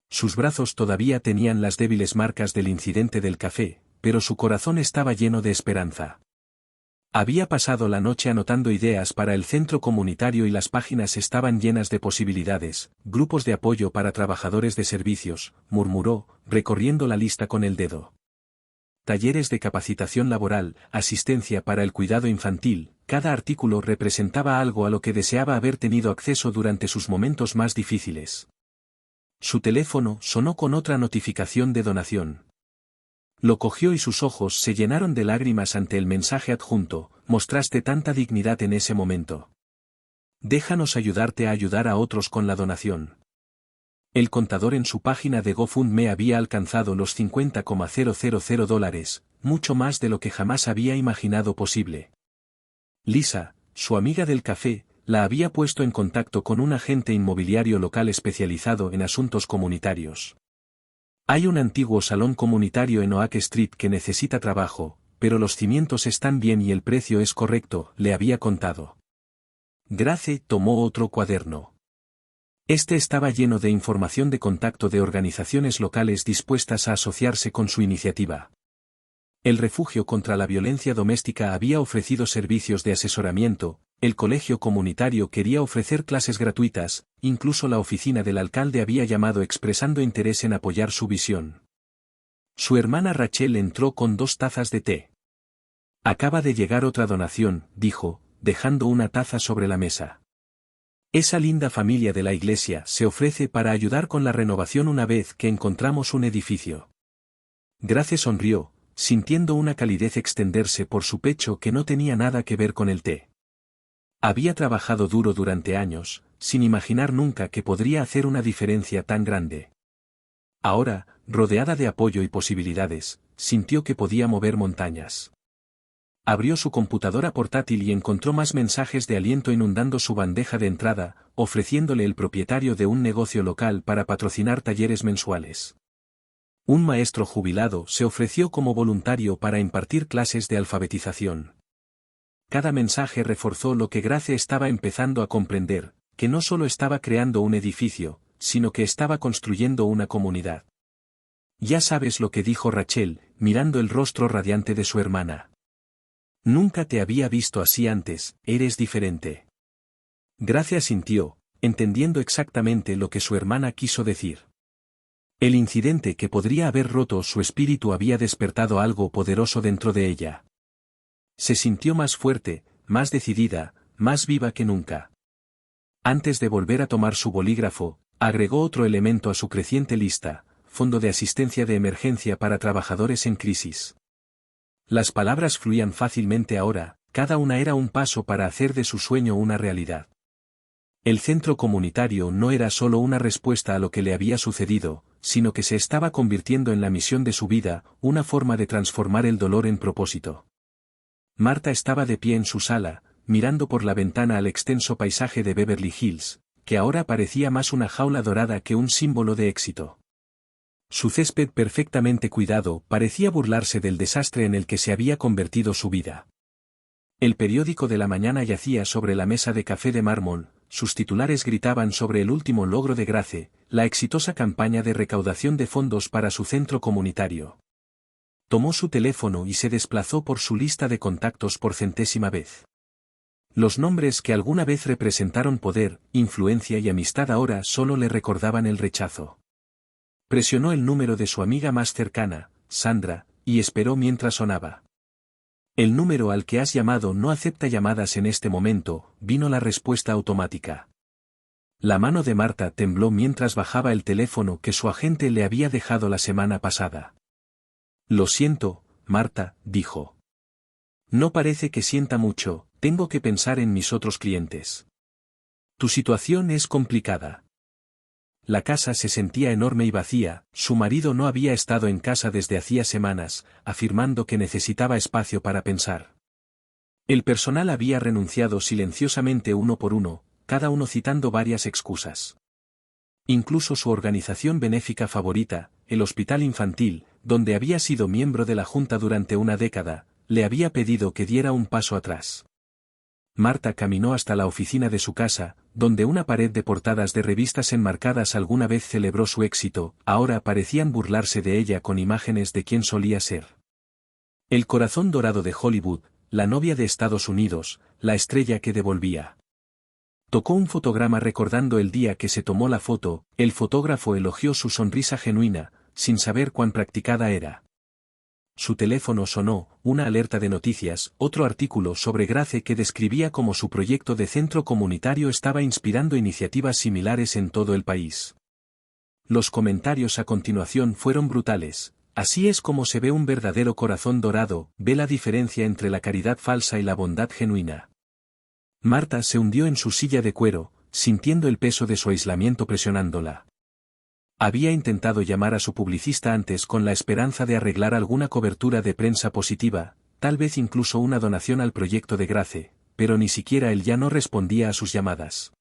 A: Sus brazos todavía tenían las débiles marcas del incidente del café, pero su corazón estaba lleno de esperanza. Había pasado la noche anotando ideas para el centro comunitario y las páginas estaban llenas de posibilidades: grupos de apoyo para trabajadores de servicios, murmuró, recorriendo la lista con el dedo. Talleres de capacitación laboral, asistencia para el cuidado infantil. Cada artículo representaba algo a lo que deseaba haber tenido acceso durante sus momentos más difíciles. Su teléfono sonó con otra notificación de donación. Lo cogió y sus ojos se llenaron de lágrimas ante el mensaje adjunto: mostraste tanta dignidad en ese momento. Déjanos ayudarte a ayudar a otros con la donación. El contador en su página de GoFundMe había alcanzado los $50,000, mucho más de lo que jamás había imaginado posible. Lisa, su amiga del café, la había puesto en contacto con un agente inmobiliario local especializado en asuntos comunitarios. Hay un antiguo salón comunitario en Oak Street que necesita trabajo, pero los cimientos están bien y el precio es correcto, le había contado. Grace tomó otro cuaderno. Este estaba lleno de información de contacto de organizaciones locales dispuestas a asociarse con su iniciativa. El Refugio contra la Violencia Doméstica había ofrecido servicios de asesoramiento, el colegio comunitario quería ofrecer clases gratuitas, incluso la oficina del alcalde había llamado expresando interés en apoyar su visión. Su hermana Rachel entró con 2 tazas de té. Acaba de llegar otra donación, dijo, dejando una taza sobre la mesa. Esa linda familia de la iglesia se ofrece para ayudar con la renovación una vez que encontramos un edificio. Grace sonrió, sintiendo una calidez extenderse por su pecho que no tenía nada que ver con el té. Había trabajado duro durante años, sin imaginar nunca que podría hacer una diferencia tan grande. Ahora, rodeada de apoyo y posibilidades, sintió que podía mover montañas. Abrió su computadora portátil y encontró más mensajes de aliento inundando su bandeja de entrada, ofreciéndole el propietario de un negocio local para patrocinar talleres mensuales. Un maestro jubilado se ofreció como voluntario para impartir clases de alfabetización. Cada mensaje reforzó lo que Grace estaba empezando a comprender, que no solo estaba creando un edificio, sino que estaba construyendo una comunidad. Ya sabes lo que dijo Rachel, mirando el rostro radiante de su hermana. Nunca te había visto así antes, eres diferente. Grace asintió, entendiendo exactamente lo que su hermana quiso decir. El incidente que podría haber roto su espíritu había despertado algo poderoso dentro de ella. Se sintió más fuerte, más decidida, más viva que nunca. Antes de volver a tomar su bolígrafo, agregó otro elemento a su creciente lista: Fondo de Asistencia de Emergencia para Trabajadores en Crisis. Las palabras fluían fácilmente ahora, cada una era un paso para hacer de su sueño una realidad. El centro comunitario no era solo una respuesta a lo que le había sucedido, sino que se estaba convirtiendo en la misión de su vida, una forma de transformar el dolor en propósito. Marta estaba de pie en su sala, mirando por la ventana al extenso paisaje de Beverly Hills, que ahora parecía más una jaula dorada que un símbolo de éxito. Su césped perfectamente cuidado parecía burlarse del desastre en el que se había convertido su vida. El periódico de la mañana yacía sobre la mesa de café de mármol, sus titulares gritaban sobre el último logro de Grace, la exitosa campaña de recaudación de fondos para su centro comunitario. Tomó su teléfono y se desplazó por su lista de contactos por centésima vez. Los nombres que alguna vez representaron poder, influencia y amistad ahora solo le recordaban el rechazo. Presionó el número de su amiga más cercana, Sandra, y esperó mientras sonaba. El número al que has llamado no acepta llamadas en este momento, vino la respuesta automática. La mano de Marta tembló mientras bajaba el teléfono que su agente le había dejado la semana pasada. Lo siento, Marta, dijo. No parece que sienta mucho, tengo que pensar en mis otros clientes. Tu situación es complicada. La casa se sentía enorme y vacía, su marido no había estado en casa desde hacía semanas, afirmando que necesitaba espacio para pensar. El personal había renunciado silenciosamente uno por uno, cada uno citando varias excusas. Incluso su organización benéfica favorita, el Hospital Infantil, donde había sido miembro de la Junta durante una década, le había pedido que diera un paso atrás. Marta caminó hasta la oficina de su casa, donde una pared de portadas de revistas enmarcadas alguna vez celebró su éxito, ahora parecían burlarse de ella con imágenes de quien solía ser. El corazón dorado de Hollywood, la novia de Estados Unidos, la estrella que devolvía. Tocó un fotograma recordando el día que se tomó la foto, el fotógrafo elogió su sonrisa genuina, sin saber cuán practicada era. Su teléfono sonó, una alerta de noticias, otro artículo sobre Grace que describía cómo su proyecto de centro comunitario estaba inspirando iniciativas similares en todo el país. Los comentarios a continuación fueron brutales: así es como se ve un verdadero corazón dorado, ve la diferencia entre la caridad falsa y la bondad genuina. Marta se hundió en su silla de cuero, sintiendo el peso de su aislamiento presionándola. Había intentado llamar a su publicista antes con la esperanza de arreglar alguna cobertura de prensa positiva, tal vez incluso una donación al proyecto de Grace, pero ni siquiera él ya no respondía a sus llamadas.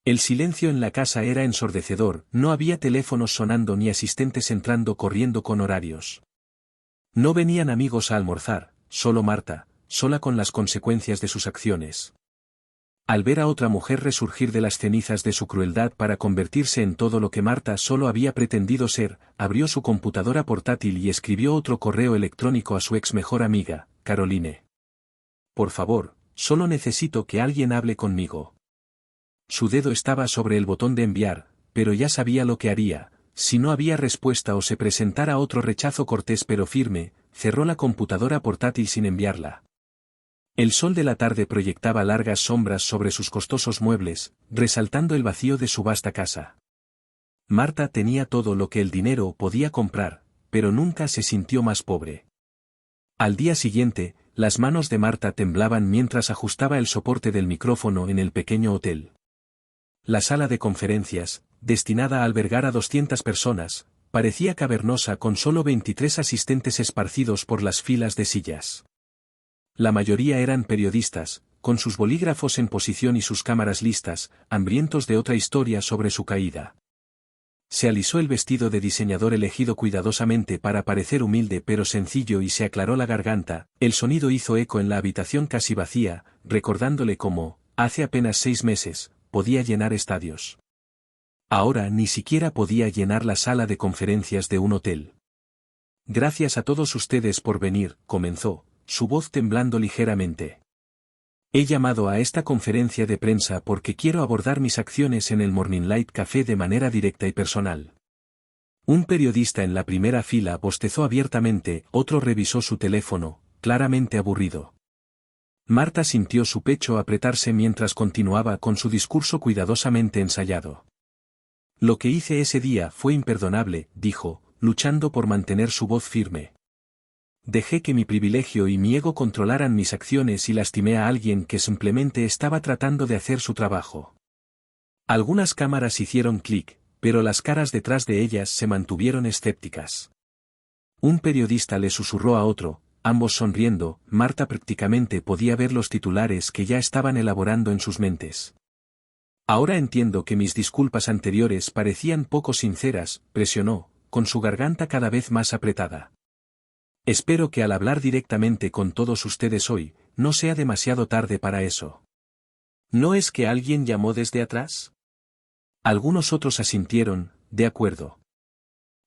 A: El silencio en la casa era ensordecedor, no había teléfonos sonando ni asistentes entrando corriendo con horarios. No venían amigos a almorzar, solo Marta, sola con las consecuencias de sus acciones. Al ver a otra mujer resurgir de las cenizas de su crueldad para convertirse en todo lo que Marta solo había pretendido ser, abrió su computadora portátil y escribió otro correo electrónico a su ex mejor amiga, Caroline. Por favor, solo necesito que alguien hable conmigo. Su dedo estaba sobre el botón de enviar, pero ya sabía lo que haría: si no había respuesta o se presentara otro rechazo cortés pero firme, cerró la computadora portátil sin enviarla. El sol de la tarde proyectaba largas sombras sobre sus costosos muebles, resaltando el vacío de su vasta casa. Marta tenía todo lo que el dinero podía comprar, pero nunca se sintió más pobre. Al día siguiente, las manos de Marta temblaban mientras ajustaba el soporte del micrófono en el pequeño hotel. La sala de conferencias, destinada a albergar a 200 personas, parecía cavernosa con solo 23 asistentes esparcidos por las filas de sillas. La mayoría eran periodistas, con sus bolígrafos en posición y sus cámaras listas, hambrientos de otra historia sobre su caída. Se alisó el vestido de diseñador elegido cuidadosamente para parecer humilde pero sencillo y se aclaró la garganta. El sonido hizo eco en la habitación casi vacía, recordándole cómo, hace apenas 6 meses, podía llenar estadios. Ahora ni siquiera podía llenar la sala de conferencias de un hotel. Gracias a todos ustedes por venir, comenzó, su voz temblando ligeramente. He llamado a esta conferencia de prensa porque quiero abordar mis acciones en el Morning Light Café de manera directa y personal. Un periodista en la primera fila bostezó abiertamente, otro revisó su teléfono, claramente aburrido. Marta sintió su pecho apretarse mientras continuaba con su discurso cuidadosamente ensayado. Lo que hice ese día fue imperdonable, dijo, luchando por mantener su voz firme. Dejé que mi privilegio y mi ego controlaran mis acciones y lastimé a alguien que simplemente estaba tratando de hacer su trabajo. Algunas cámaras hicieron clic, pero las caras detrás de ellas se mantuvieron escépticas. Un periodista le susurró a otro, ambos sonriendo. Marta prácticamente podía ver los titulares que ya estaban elaborando en sus mentes. Ahora entiendo que mis disculpas anteriores parecían poco sinceras, presionó, con su garganta cada vez más apretada. Espero que al hablar directamente con todos ustedes hoy, no sea demasiado tarde para eso. ¿No es que alguien llamó desde atrás? Algunos otros asintieron, de acuerdo.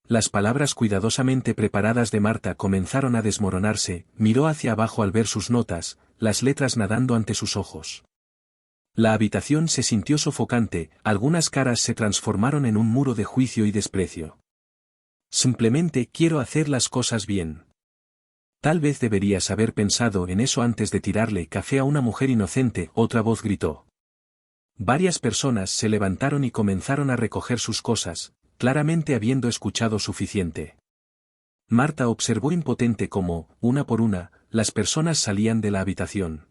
A: Las palabras cuidadosamente preparadas de Marta comenzaron a desmoronarse, miró hacia abajo al ver sus notas, las letras nadando ante sus ojos. La habitación se sintió sofocante, algunas caras se transformaron en un muro de juicio y desprecio. Simplemente quiero hacer las cosas bien. Tal vez deberías haber pensado en eso antes de tirarle café a una mujer inocente, otra voz gritó. Varias personas se levantaron y comenzaron a recoger sus cosas, claramente habiendo escuchado suficiente. Marta observó impotente cómo, una por una, las personas salían de la habitación.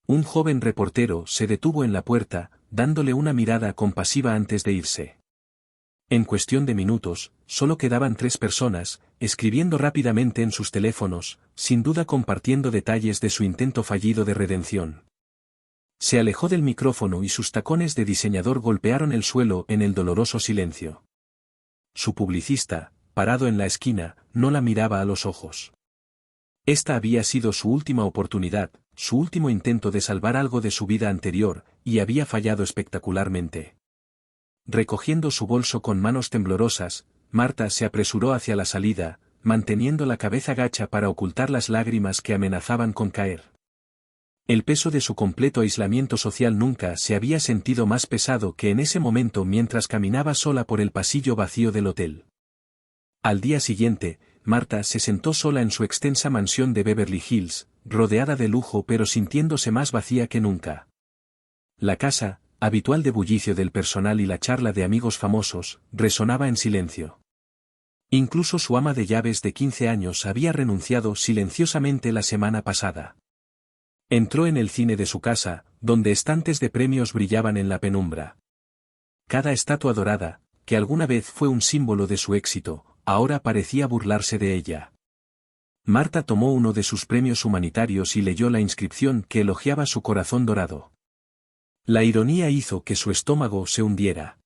A: Un joven reportero se detuvo en la puerta, dándole una mirada compasiva antes de irse. En cuestión de minutos, solo quedaban 3 personas, escribiendo rápidamente en sus teléfonos, sin duda compartiendo detalles de su intento fallido de redención. Se alejó del micrófono y sus tacones de diseñador golpearon el suelo en el doloroso silencio. Su publicista, parado en la esquina, no la miraba a los ojos. Esta había sido su última oportunidad, su último intento de salvar algo de su vida anterior, y había fallado espectacularmente. Recogiendo su bolso con manos temblorosas, Marta se apresuró hacia la salida, manteniendo la cabeza gacha para ocultar las lágrimas que amenazaban con caer. El peso de su completo aislamiento social nunca se había sentido más pesado que en ese momento mientras caminaba sola por el pasillo vacío del hotel. Al día siguiente, Marta se sentó sola en su extensa mansión de Beverly Hills, rodeada de lujo pero sintiéndose más vacía que nunca. La casa, habitual de bullicio del personal y la charla de amigos famosos, resonaba en silencio. Incluso su ama de llaves de 15 años había renunciado silenciosamente la semana pasada. Entró en el cine de su casa, donde estantes de premios brillaban en la penumbra. Cada estatua dorada, que alguna vez fue un símbolo de su éxito, ahora parecía burlarse de ella. Marta tomó uno de sus premios humanitarios y leyó la inscripción que elogiaba su corazón dorado. La ironía hizo que su estómago se hundiera.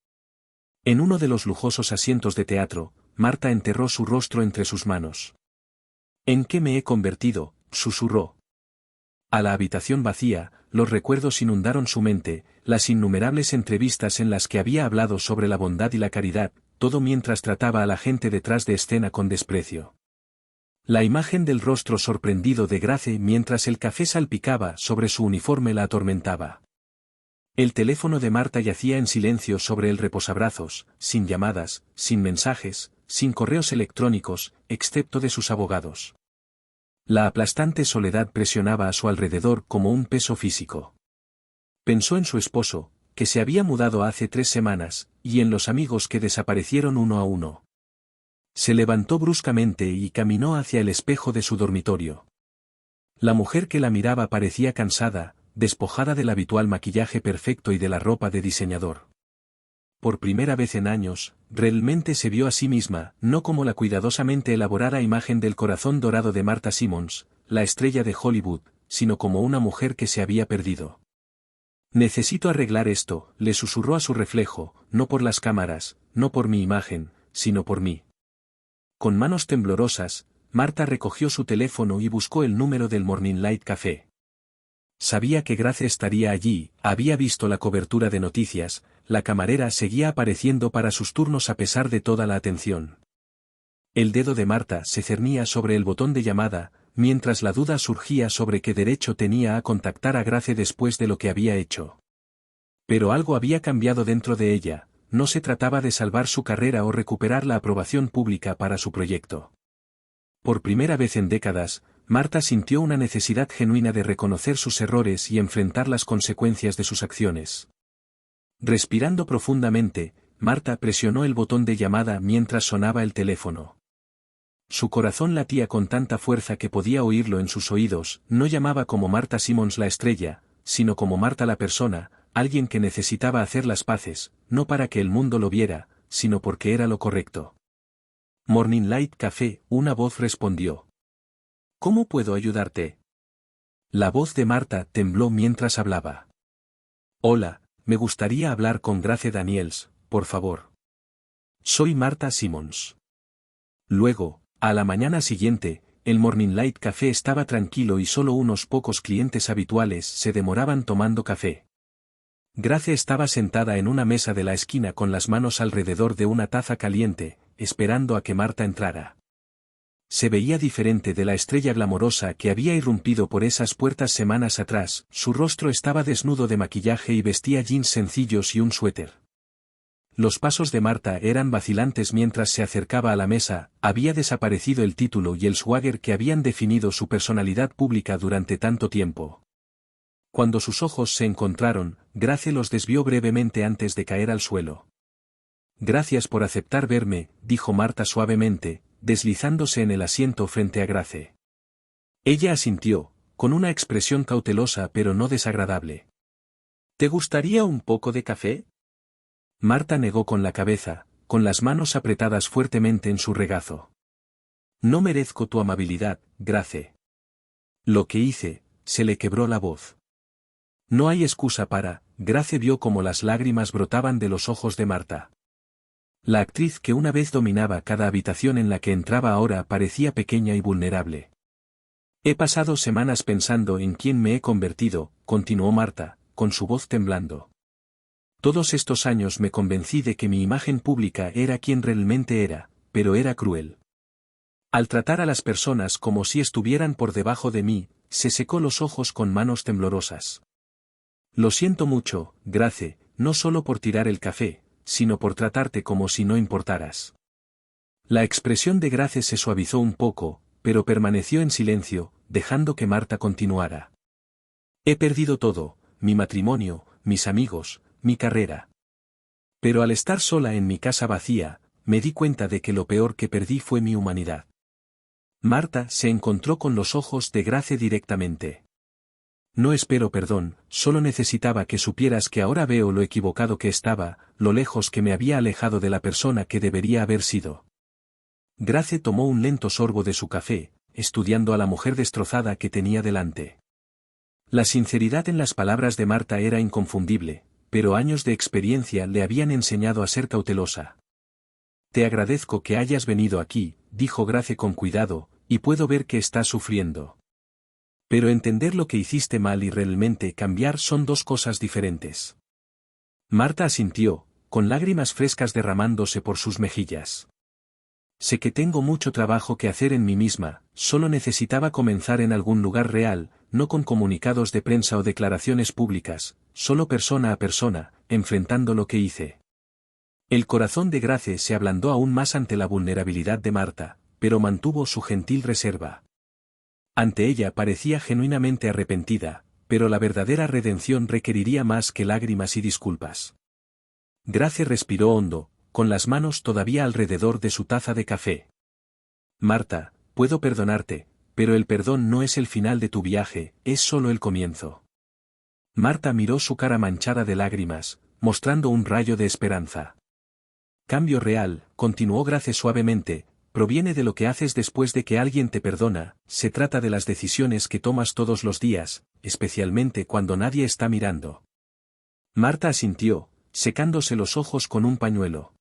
A: En uno de los lujosos asientos de teatro, Marta enterró su rostro entre sus manos. ¿En qué me he convertido?, susurró. A la habitación vacía, los recuerdos inundaron su mente, las innumerables entrevistas en las que había hablado sobre la bondad y la caridad, todo mientras trataba a la gente detrás de escena con desprecio. La imagen del rostro sorprendido de Grace mientras el café salpicaba sobre su uniforme la atormentaba. El teléfono de Marta yacía en silencio sobre el reposabrazos, sin llamadas, sin mensajes, sin correos electrónicos, excepto de sus abogados. La aplastante soledad presionaba a su alrededor como un peso físico. Pensó en su esposo, que se había mudado hace 3 semanas, y en los amigos que desaparecieron uno a uno. Se levantó bruscamente y caminó hacia el espejo de su dormitorio. La mujer que la miraba parecía cansada, despojada del habitual maquillaje perfecto y de la ropa de diseñador. Por primera vez en años, realmente se vio a sí misma, no como la cuidadosamente elaborada imagen del corazón dorado de Martha Simmons, la estrella de Hollywood, sino como una mujer que se había perdido. Necesito arreglar esto, le susurró a su reflejo, no por las cámaras, no por mi imagen, sino por mí. Con manos temblorosas, Martha recogió su teléfono y buscó el número del Morning Light Café. Sabía que Grace estaría allí, había visto la cobertura de noticias, la camarera seguía apareciendo para sus turnos a pesar de toda la atención. El dedo de Martha se cernía sobre el botón de llamada, mientras la duda surgía sobre qué derecho tenía a contactar a Grace después de lo que había hecho. Pero algo había cambiado dentro de ella, no se trataba de salvar su carrera o recuperar la aprobación pública para su proyecto. Por primera vez en décadas, Martha sintió una necesidad genuina de reconocer sus errores y enfrentar las consecuencias de sus acciones. Respirando profundamente, Martha presionó el botón de llamada mientras sonaba el teléfono. Su corazón latía con tanta fuerza que podía oírlo en sus oídos, no llamaba como Martha Simmons la estrella, sino como Martha la persona, alguien que necesitaba hacer las paces, no para que el mundo lo viera, sino porque era lo correcto. Morning Light Café, una voz respondió. ¿Cómo puedo ayudarte? La voz de Martha tembló mientras hablaba. Hola, me gustaría hablar con Grace Daniels, por favor. Soy Martha Simmons. Luego, a la mañana siguiente, el Morning Light Café estaba tranquilo y solo unos pocos clientes habituales se demoraban tomando café. Grace estaba sentada en una mesa de la esquina con las manos alrededor de una taza caliente, esperando a que Martha entrara. Se veía diferente de la estrella glamorosa que había irrumpido por esas puertas semanas atrás, su rostro estaba desnudo de maquillaje y vestía jeans sencillos y un suéter. Los pasos de Martha eran vacilantes mientras se acercaba a la mesa, había desaparecido el título y el swagger que habían definido su personalidad pública durante tanto tiempo. Cuando sus ojos se encontraron, Grace los desvió brevemente antes de caer al suelo. Gracias por aceptar verme, dijo Martha suavemente, deslizándose en el asiento frente a Grace. Ella asintió, con una expresión cautelosa pero no desagradable. ¿Te gustaría un poco de café? Martha negó con la cabeza, con las manos apretadas fuertemente en su regazo. No merezco tu amabilidad, Grace. Lo que hice, se le quebró la voz. No hay excusa para, Grace vio como las lágrimas brotaban de los ojos de Martha. La actriz que una vez dominaba cada habitación en la que entraba ahora parecía pequeña y vulnerable. He pasado semanas pensando en quién me he convertido, continuó Martha, con su voz temblando. Todos estos años me convencí de que mi imagen pública era quien realmente era, pero era cruel. Al tratar a las personas como si estuvieran por debajo de mí, se secó los ojos con manos temblorosas. Lo siento mucho, Grace, no solo por tirar el café, sino por tratarte como si no importaras. La expresión de Grace se suavizó un poco, pero permaneció en silencio, dejando que Martha continuara. He perdido todo, mi matrimonio, mis amigos, mi carrera. Pero al estar sola en mi casa vacía, me di cuenta de que lo peor que perdí fue mi humanidad. Martha se encontró con los ojos de Grace directamente. No espero perdón, solo necesitaba que supieras que ahora veo lo equivocado que estaba, lo lejos que me había alejado de la persona que debería haber sido. Grace tomó un lento sorbo de su café, estudiando a la mujer destrozada que tenía delante. La sinceridad en las palabras de Martha era inconfundible, pero años de experiencia le habían enseñado a ser cautelosa. Te agradezco que hayas venido aquí, dijo Grace con cuidado, y puedo ver que estás sufriendo. Pero entender lo que hiciste mal y realmente cambiar son dos cosas diferentes. Martha asintió, con lágrimas frescas derramándose por sus mejillas. Sé que tengo mucho trabajo que hacer en mí misma, solo necesitaba comenzar en algún lugar real, no con comunicados de prensa o declaraciones públicas, solo persona a persona, enfrentando lo que hice. El corazón de Grace se ablandó aún más ante la vulnerabilidad de Martha, pero mantuvo su gentil reserva. Ante ella parecía genuinamente arrepentida, pero la verdadera redención requeriría más que lágrimas y disculpas. Grace respiró hondo, con las manos todavía alrededor de su taza de café. Martha, puedo perdonarte, pero el perdón no es el final de tu viaje, es solo el comienzo. Martha miró su cara manchada de lágrimas, mostrando un rayo de esperanza. Cambio real, continuó Grace suavemente, proviene de lo que haces después de que alguien te perdona, se trata de las decisiones que tomas todos los días, especialmente cuando nadie está mirando. Marta asintió, secándose los ojos con un pañuelo.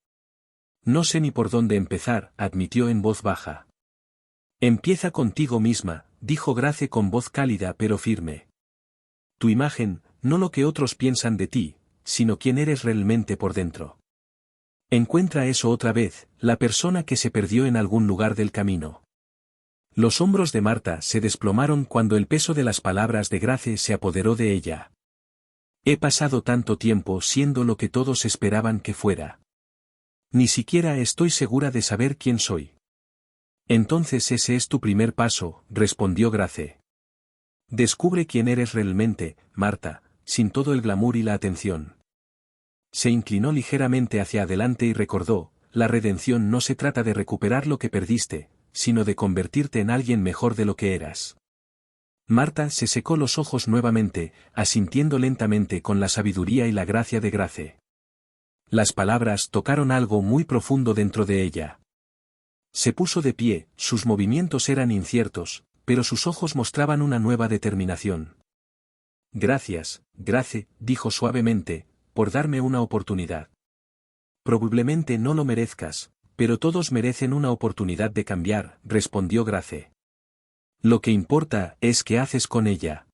A: No sé ni por dónde empezar, admitió en voz baja. Empieza contigo misma, dijo Grace con voz cálida pero firme. Tu imagen, no lo que otros piensan de ti, sino quién eres realmente por dentro. Encuentra eso otra vez, la persona que se perdió en algún lugar del camino. Los hombros de Marta se desplomaron cuando el peso de las palabras de Grace se apoderó de ella. He pasado tanto tiempo siendo lo que todos esperaban que fuera. Ni siquiera estoy segura de saber quién soy. Entonces ese es tu primer paso, respondió Grace. Descubre quién eres realmente, Marta, sin todo el glamour y la atención. Se inclinó ligeramente hacia adelante y recordó, la redención no se trata de recuperar lo que perdiste, sino de convertirte en alguien mejor de lo que eras. Marta se secó los ojos nuevamente, asintiendo lentamente con la sabiduría y la gracia de Grace. Las palabras tocaron algo muy profundo dentro de ella. Se puso de pie, sus movimientos eran inciertos, pero sus ojos mostraban una nueva determinación. Gracias, Grace, dijo suavemente, por darme una oportunidad. Probablemente no lo merezcas, pero todos merecen una oportunidad de cambiar, respondió Grace. Lo que importa es qué haces con ella.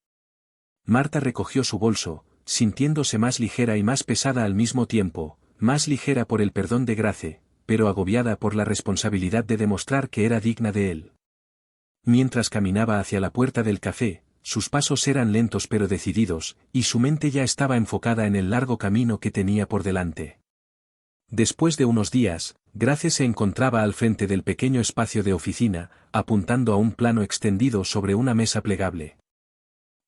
A: Marta recogió su bolso, sintiéndose más ligera y más pesada al mismo tiempo, más ligera por el perdón de Grace, pero agobiada por la responsabilidad de demostrar que era digna de él. Mientras caminaba hacia la puerta del café, sus pasos eran lentos pero decididos, y su mente ya estaba enfocada en el largo camino que tenía por delante. Después de unos días, Grace se encontraba al frente del pequeño espacio de oficina, apuntando a un plano extendido sobre una mesa plegable.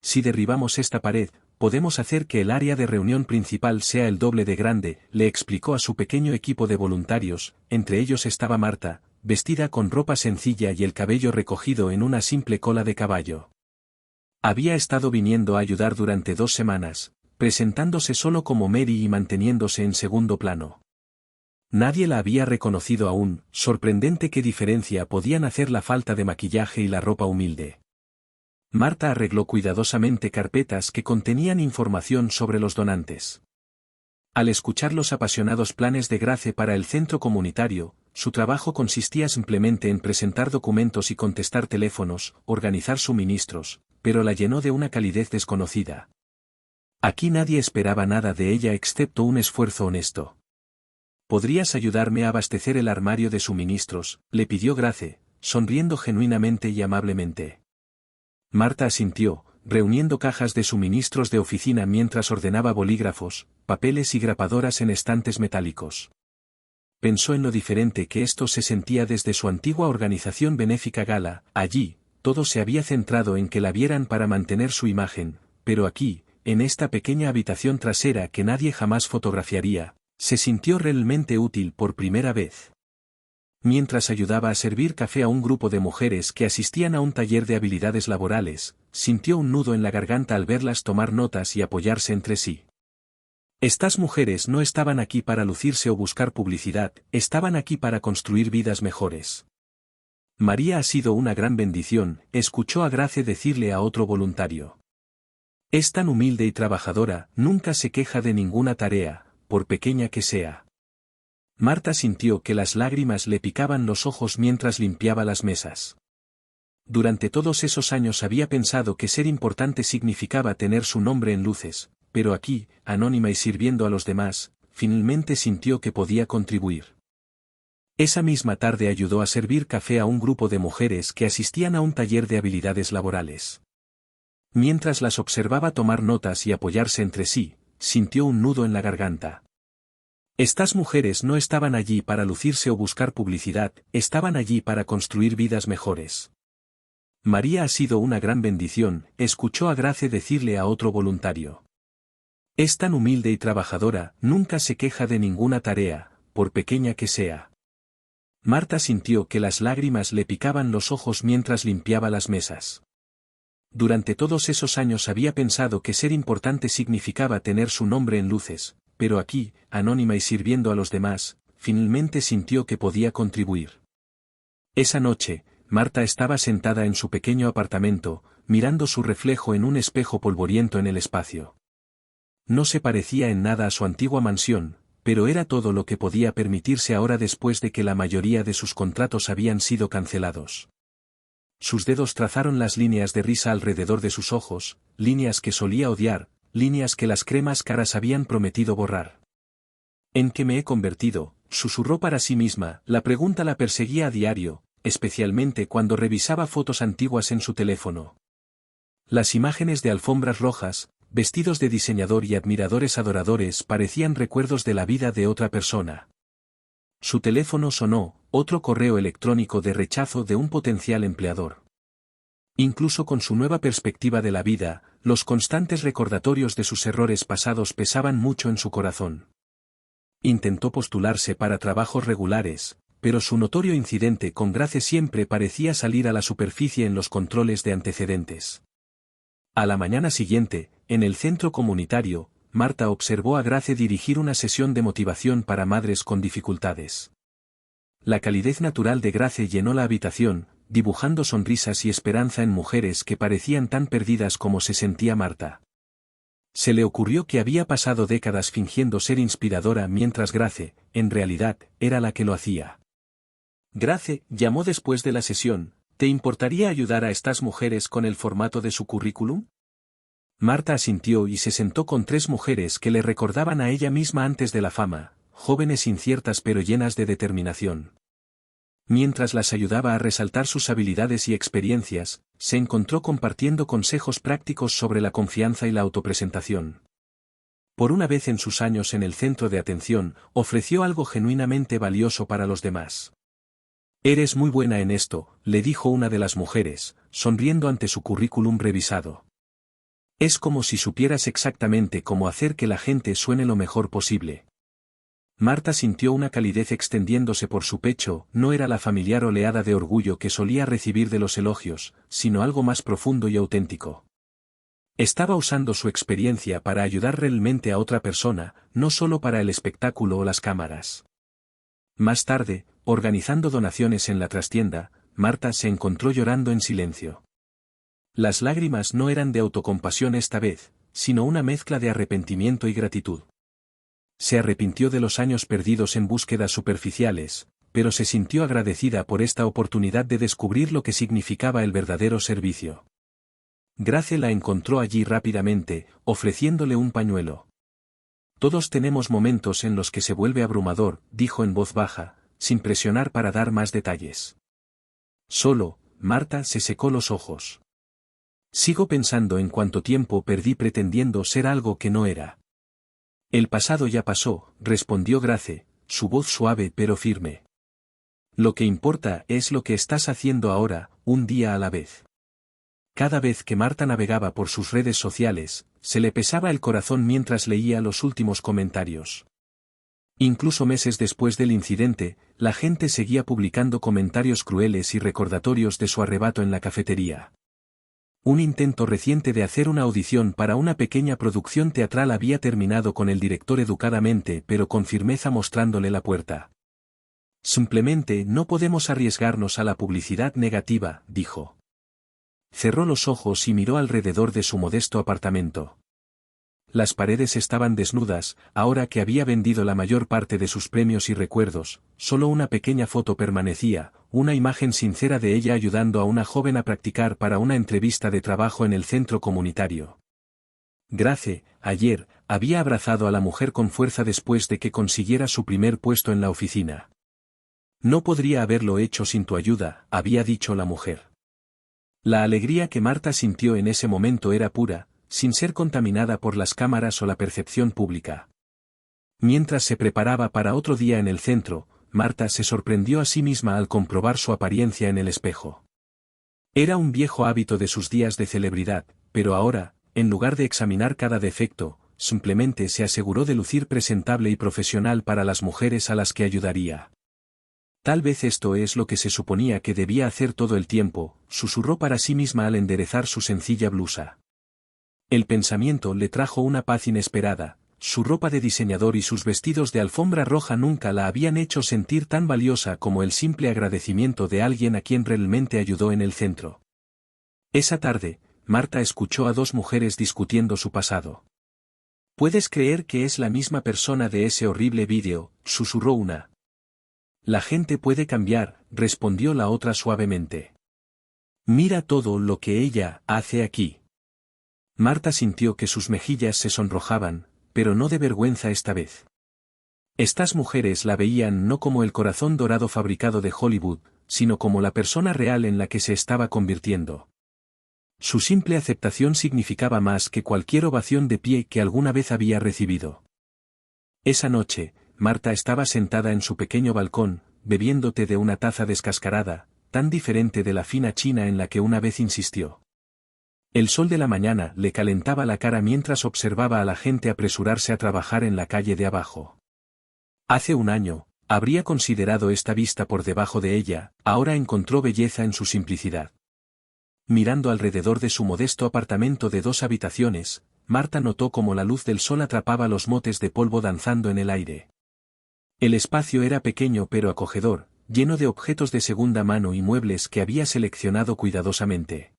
A: Si derribamos esta pared, podemos hacer que el área de reunión principal sea el doble de grande, le explicó a su pequeño equipo de voluntarios, entre ellos estaba Marta, vestida con ropa sencilla y el cabello recogido en una simple cola de caballo. Había estado viniendo a ayudar durante 2 semanas, presentándose solo como Mary y manteniéndose en segundo plano. Nadie la había reconocido aún, sorprendente qué diferencia podían hacer la falta de maquillaje y la ropa humilde. Marta arregló cuidadosamente carpetas que contenían información sobre los donantes. Al escuchar los apasionados planes de Grace para el centro comunitario, su trabajo consistía simplemente en presentar documentos y contestar teléfonos, organizar suministros, pero la llenó de una calidez desconocida. Aquí nadie esperaba nada de ella excepto un esfuerzo honesto. ¿Podrías ayudarme a abastecer el armario de suministros?, le pidió Grace, sonriendo genuinamente y amablemente. Marta asintió, reuniendo cajas de suministros de oficina mientras ordenaba bolígrafos, papeles y grapadoras en estantes metálicos. Pensó en lo diferente que esto se sentía desde su antigua organización benéfica Gala. Allí, todo se había centrado en que la vieran para mantener su imagen, pero aquí, en esta pequeña habitación trasera que nadie jamás fotografiaría, se sintió realmente útil por primera vez. Mientras ayudaba a servir café a un grupo de mujeres que asistían a un taller de habilidades laborales, sintió un nudo en la garganta al verlas tomar notas y apoyarse entre sí. Estas mujeres no estaban aquí para lucirse o buscar publicidad, estaban aquí para construir vidas mejores. María ha sido una gran bendición, escuchó a Grace decirle a otro voluntario. Es tan humilde y trabajadora, nunca se queja de ninguna tarea, por pequeña que sea. Marta sintió que las lágrimas le picaban los ojos mientras limpiaba las mesas. Durante todos esos años había pensado que ser importante significaba tener su nombre en luces, pero aquí, anónima y sirviendo a los demás, finalmente sintió que podía contribuir. Esa misma tarde ayudó a servir café a un grupo de mujeres que asistían a un taller de habilidades laborales. Mientras las observaba tomar notas y apoyarse entre sí, sintió un nudo en la garganta. Estas mujeres no estaban allí para lucirse o buscar publicidad, estaban allí para construir vidas mejores. María ha sido una gran bendición, escuchó a Grace decirle a otro voluntario. Es tan humilde y trabajadora, nunca se queja de ninguna tarea, por pequeña que sea. Marta sintió que las lágrimas le picaban los ojos mientras limpiaba las mesas. Durante todos esos años había pensado que ser importante significaba tener su nombre en luces, pero aquí, anónima y sirviendo a los demás, finalmente sintió que podía contribuir. Esa noche, Marta estaba sentada en su pequeño apartamento, mirando su reflejo en un espejo polvoriento en el espacio. No se parecía en nada a su antigua mansión, pero era todo lo que podía permitirse ahora después de que la mayoría de sus contratos habían sido cancelados. Sus dedos trazaron las líneas de risa alrededor de sus ojos, líneas que solía odiar, líneas que las cremas caras habían prometido borrar. ¿En qué me he convertido?, susurró para sí misma, la pregunta la perseguía a diario, especialmente cuando revisaba fotos antiguas en su teléfono. Las imágenes de alfombras rojas, vestidos de diseñador y admiradores adoradores parecían recuerdos de la vida de otra persona. Su teléfono sonó, otro correo electrónico de rechazo de un potencial empleador. Incluso con su nueva perspectiva de la vida, los constantes recordatorios de sus errores pasados pesaban mucho en su corazón. Intentó postularse para trabajos regulares, pero su notorio incidente con Grace siempre parecía salir a la superficie en los controles de antecedentes. A la mañana siguiente, en el centro comunitario, Marta observó a Grace dirigir una sesión de motivación para madres con dificultades. La calidez natural de Grace llenó la habitación, dibujando sonrisas y esperanza en mujeres que parecían tan perdidas como se sentía Marta. Se le ocurrió que había pasado décadas fingiendo ser inspiradora mientras Grace, en realidad, era la que lo hacía. Grace, llamó después de la sesión, ¿te importaría ayudar a estas mujeres con el formato de su currículum? Marta asintió y se sentó con 3 mujeres que le recordaban a ella misma antes de la fama, jóvenes inciertas pero llenas de determinación. Mientras las ayudaba a resaltar sus habilidades y experiencias, se encontró compartiendo consejos prácticos sobre la confianza y la autopresentación. Por una vez en sus años en el centro de atención, ofreció algo genuinamente valioso para los demás. «Eres muy buena en esto», le dijo una de las mujeres, sonriendo ante su currículum revisado. «Es como si supieras exactamente cómo hacer que la gente suene lo mejor posible». Marta sintió una calidez extendiéndose por su pecho, no era la familiar oleada de orgullo que solía recibir de los elogios, sino algo más profundo y auténtico. Estaba usando su experiencia para ayudar realmente a otra persona, no solo para el espectáculo o las cámaras. Más tarde, organizando donaciones en la trastienda, Marta se encontró llorando en silencio. Las lágrimas no eran de autocompasión esta vez, sino una mezcla de arrepentimiento y gratitud. Se arrepintió de los años perdidos en búsquedas superficiales, pero se sintió agradecida por esta oportunidad de descubrir lo que significaba el verdadero servicio. Grace la encontró allí rápidamente, ofreciéndole un pañuelo. «Todos tenemos momentos en los que se vuelve abrumador», dijo en voz baja, sin presionar para dar más detalles. Solo, Marta se secó los ojos. «Sigo pensando en cuánto tiempo perdí pretendiendo ser algo que no era». «El pasado ya pasó», respondió Grace, su voz suave pero firme. «Lo que importa es lo que estás haciendo ahora, un día a la vez». Cada vez que Marta navegaba por sus redes sociales, se le pesaba el corazón mientras leía los últimos comentarios. Incluso meses después del incidente, la gente seguía publicando comentarios crueles y recordatorios de su arrebato en la cafetería. Un intento reciente de hacer una audición para una pequeña producción teatral había terminado con el director educadamente pero con firmeza mostrándole la puerta. «Simplemente no podemos arriesgarnos a la publicidad negativa», dijo. Cerró los ojos y miró alrededor de su modesto apartamento. Las paredes estaban desnudas, ahora que había vendido la mayor parte de sus premios y recuerdos, solo una pequeña foto permanecía, una imagen sincera de ella ayudando a una joven a practicar para una entrevista de trabajo en el centro comunitario. Grace, ayer, había abrazado a la mujer con fuerza después de que consiguiera su primer puesto en la oficina. «No podría haberlo hecho sin tu ayuda», había dicho la mujer. La alegría que Marta sintió en ese momento era pura, sin ser contaminada por las cámaras o la percepción pública. Mientras se preparaba para otro día en el centro, Marta se sorprendió a sí misma al comprobar su apariencia en el espejo. Era un viejo hábito de sus días de celebridad, pero ahora, en lugar de examinar cada defecto, simplemente se aseguró de lucir presentable y profesional para las mujeres a las que ayudaría. Tal vez esto es lo que se suponía que debía hacer todo el tiempo, susurró para sí misma al enderezar su sencilla blusa. El pensamiento le trajo una paz inesperada, su ropa de diseñador y sus vestidos de alfombra roja nunca la habían hecho sentir tan valiosa como el simple agradecimiento de alguien a quien realmente ayudó en el centro. Esa tarde, Marta escuchó a dos mujeres discutiendo su pasado. «¿Puedes creer que es la misma persona de ese horrible vídeo?», susurró una. «La gente puede cambiar», respondió la otra suavemente. «Mira todo lo que ella hace aquí». Marta sintió que sus mejillas se sonrojaban, pero no de vergüenza esta vez. Estas mujeres la veían no como el corazón dorado fabricado de Hollywood, sino como la persona real en la que se estaba convirtiendo. Su simple aceptación significaba más que cualquier ovación de pie que alguna vez había recibido. Esa noche, Marta estaba sentada en su pequeño balcón, bebiendo té de una taza descascarada, tan diferente de la fina china en la que una vez insistió. El sol de la mañana le calentaba la cara mientras observaba a la gente apresurarse a trabajar en la calle de abajo. Hace un año, habría considerado esta vista por debajo de ella, ahora encontró belleza en su simplicidad. Mirando alrededor de su modesto apartamento de 2 habitaciones, Marta notó cómo la luz del sol atrapaba los motes de polvo danzando en el aire. El espacio era pequeño pero acogedor, lleno de objetos de segunda mano y muebles que había seleccionado cuidadosamente.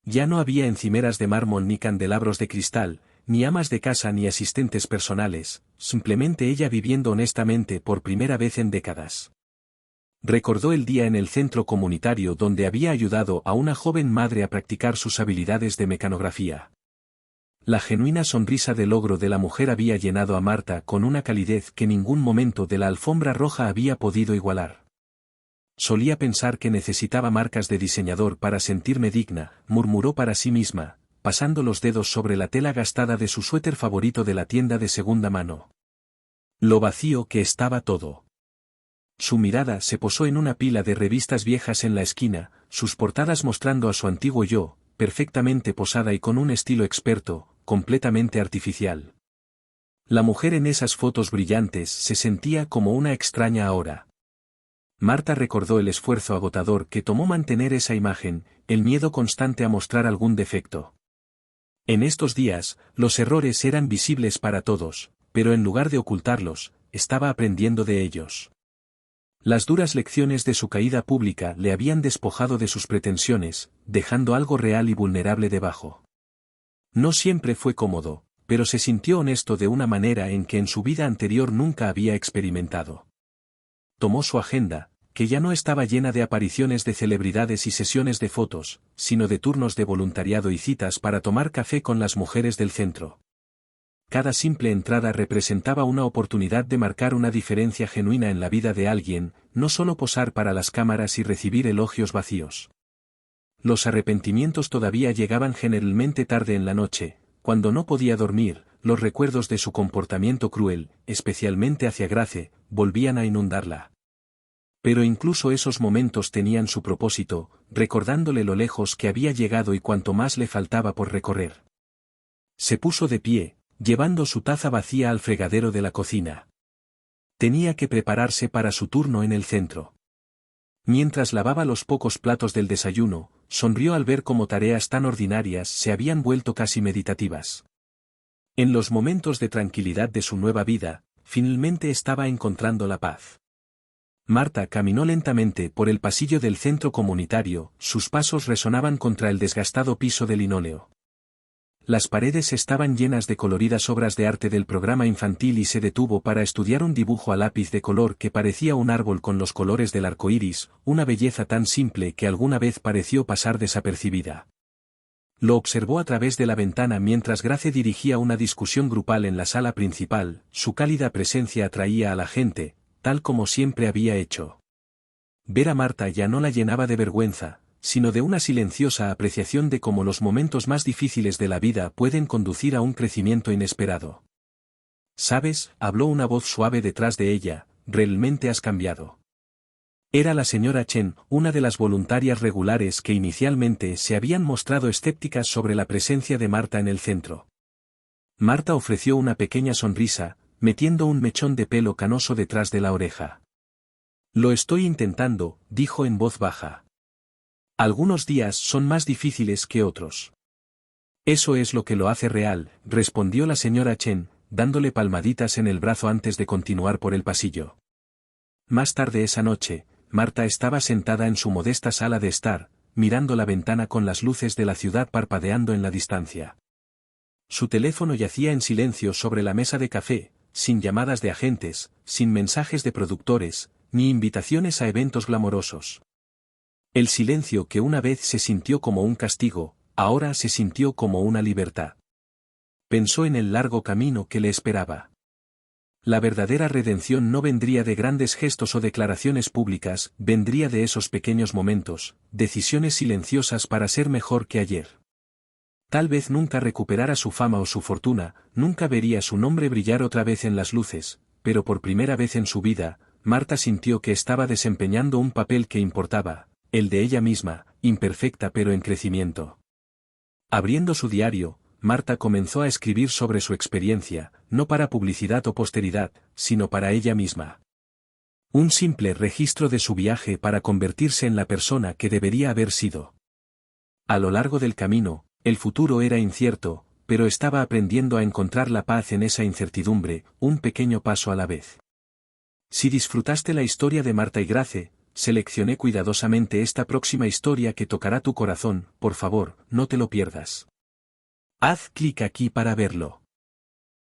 A: Ya no había encimeras de mármol ni candelabros de cristal, ni amas de casa ni asistentes personales, simplemente ella viviendo honestamente por primera vez en décadas. Recordó el día en el centro comunitario donde había ayudado a una joven madre a practicar sus habilidades de mecanografía. La genuina sonrisa de logro de la mujer había llenado a Marta con una calidez que ningún momento de la alfombra roja había podido igualar. Solía pensar que necesitaba marcas de diseñador para sentirme digna, murmuró para sí misma, pasando los dedos sobre la tela gastada de su suéter favorito de la tienda de segunda mano. Lo vacío que estaba todo. Su mirada se posó en una pila de revistas viejas en la esquina, sus portadas mostrando a su antiguo yo, perfectamente posada y con un estilo experto, completamente artificial. La mujer en esas fotos brillantes se sentía como una extraña ahora. Marta recordó el esfuerzo agotador que tomó mantener esa imagen, el miedo constante a mostrar algún defecto. En estos días, los errores eran visibles para todos, pero en lugar de ocultarlos, estaba aprendiendo de ellos. Las duras lecciones de su caída pública le habían despojado de sus pretensiones, dejando algo real y vulnerable debajo. No siempre fue cómodo, pero se sintió honesto de una manera en que en su vida anterior nunca había experimentado. Tomó su agenda, que ya no estaba llena de apariciones de celebridades y sesiones de fotos, sino de turnos de voluntariado y citas para tomar café con las mujeres del centro. Cada simple entrada representaba una oportunidad de marcar una diferencia genuina en la vida de alguien, no solo posar para las cámaras y recibir elogios vacíos. Los arrepentimientos todavía llegaban generalmente tarde en la noche, cuando no podía dormir, los recuerdos de su comportamiento cruel, especialmente hacia Grace, volvían a inundarla. Pero incluso esos momentos tenían su propósito, recordándole lo lejos que había llegado y cuánto más le faltaba por recorrer. Se puso de pie, llevando su taza vacía al fregadero de la cocina. Tenía que prepararse para su turno en el centro. Mientras lavaba los pocos platos del desayuno, sonrió al ver cómo tareas tan ordinarias se habían vuelto casi meditativas. En los momentos de tranquilidad de su nueva vida, finalmente estaba encontrando la paz. Marta caminó lentamente por el pasillo del centro comunitario, sus pasos resonaban contra el desgastado piso de linóleo. Las paredes estaban llenas de coloridas obras de arte del programa infantil y se detuvo para estudiar un dibujo a lápiz de color que parecía un árbol con los colores del arco iris, una belleza tan simple que alguna vez pareció pasar desapercibida. Lo observó a través de la ventana mientras Grace dirigía una discusión grupal en la sala principal, su cálida presencia atraía a la gente, tal como siempre había hecho. Ver a Marta ya no la llenaba de vergüenza, sino de una silenciosa apreciación de cómo los momentos más difíciles de la vida pueden conducir a un crecimiento inesperado. «¿Sabes?», habló una voz suave detrás de ella, «realmente has cambiado». Era la señora Chen, una de las voluntarias regulares que inicialmente se habían mostrado escépticas sobre la presencia de Marta en el centro. Marta ofreció una pequeña sonrisa, metiendo un mechón de pelo canoso detrás de la oreja. «Lo estoy intentando», dijo en voz baja. «Algunos días son más difíciles que otros». «Eso es lo que lo hace real», respondió la señora Chen, dándole palmaditas en el brazo antes de continuar por el pasillo. Más tarde esa noche, Marta estaba sentada en su modesta sala de estar, mirando la ventana con las luces de la ciudad parpadeando en la distancia. Su teléfono yacía en silencio sobre la mesa de café, sin llamadas de agentes, sin mensajes de productores, ni invitaciones a eventos glamorosos. El silencio que una vez se sintió como un castigo, ahora se sintió como una libertad. Pensó en el largo camino que le esperaba. La verdadera redención no vendría de grandes gestos o declaraciones públicas, vendría de esos pequeños momentos, decisiones silenciosas para ser mejor que ayer. Tal vez nunca recuperara su fama o su fortuna, nunca vería su nombre brillar otra vez en las luces, pero por primera vez en su vida, Marta sintió que estaba desempeñando un papel que importaba, el de ella misma, imperfecta pero en crecimiento. Abriendo su diario, Marta comenzó a escribir sobre su experiencia, no para publicidad o posteridad, sino para ella misma. Un simple registro de su viaje para convertirse en la persona que debería haber sido. A lo largo del camino, el futuro era incierto, pero estaba aprendiendo a encontrar la paz en esa incertidumbre, un pequeño paso a la vez. Si disfrutaste la historia de Marta y Grace, seleccioné cuidadosamente esta próxima historia que tocará tu corazón, por favor, no te lo pierdas. Haz clic aquí para verlo.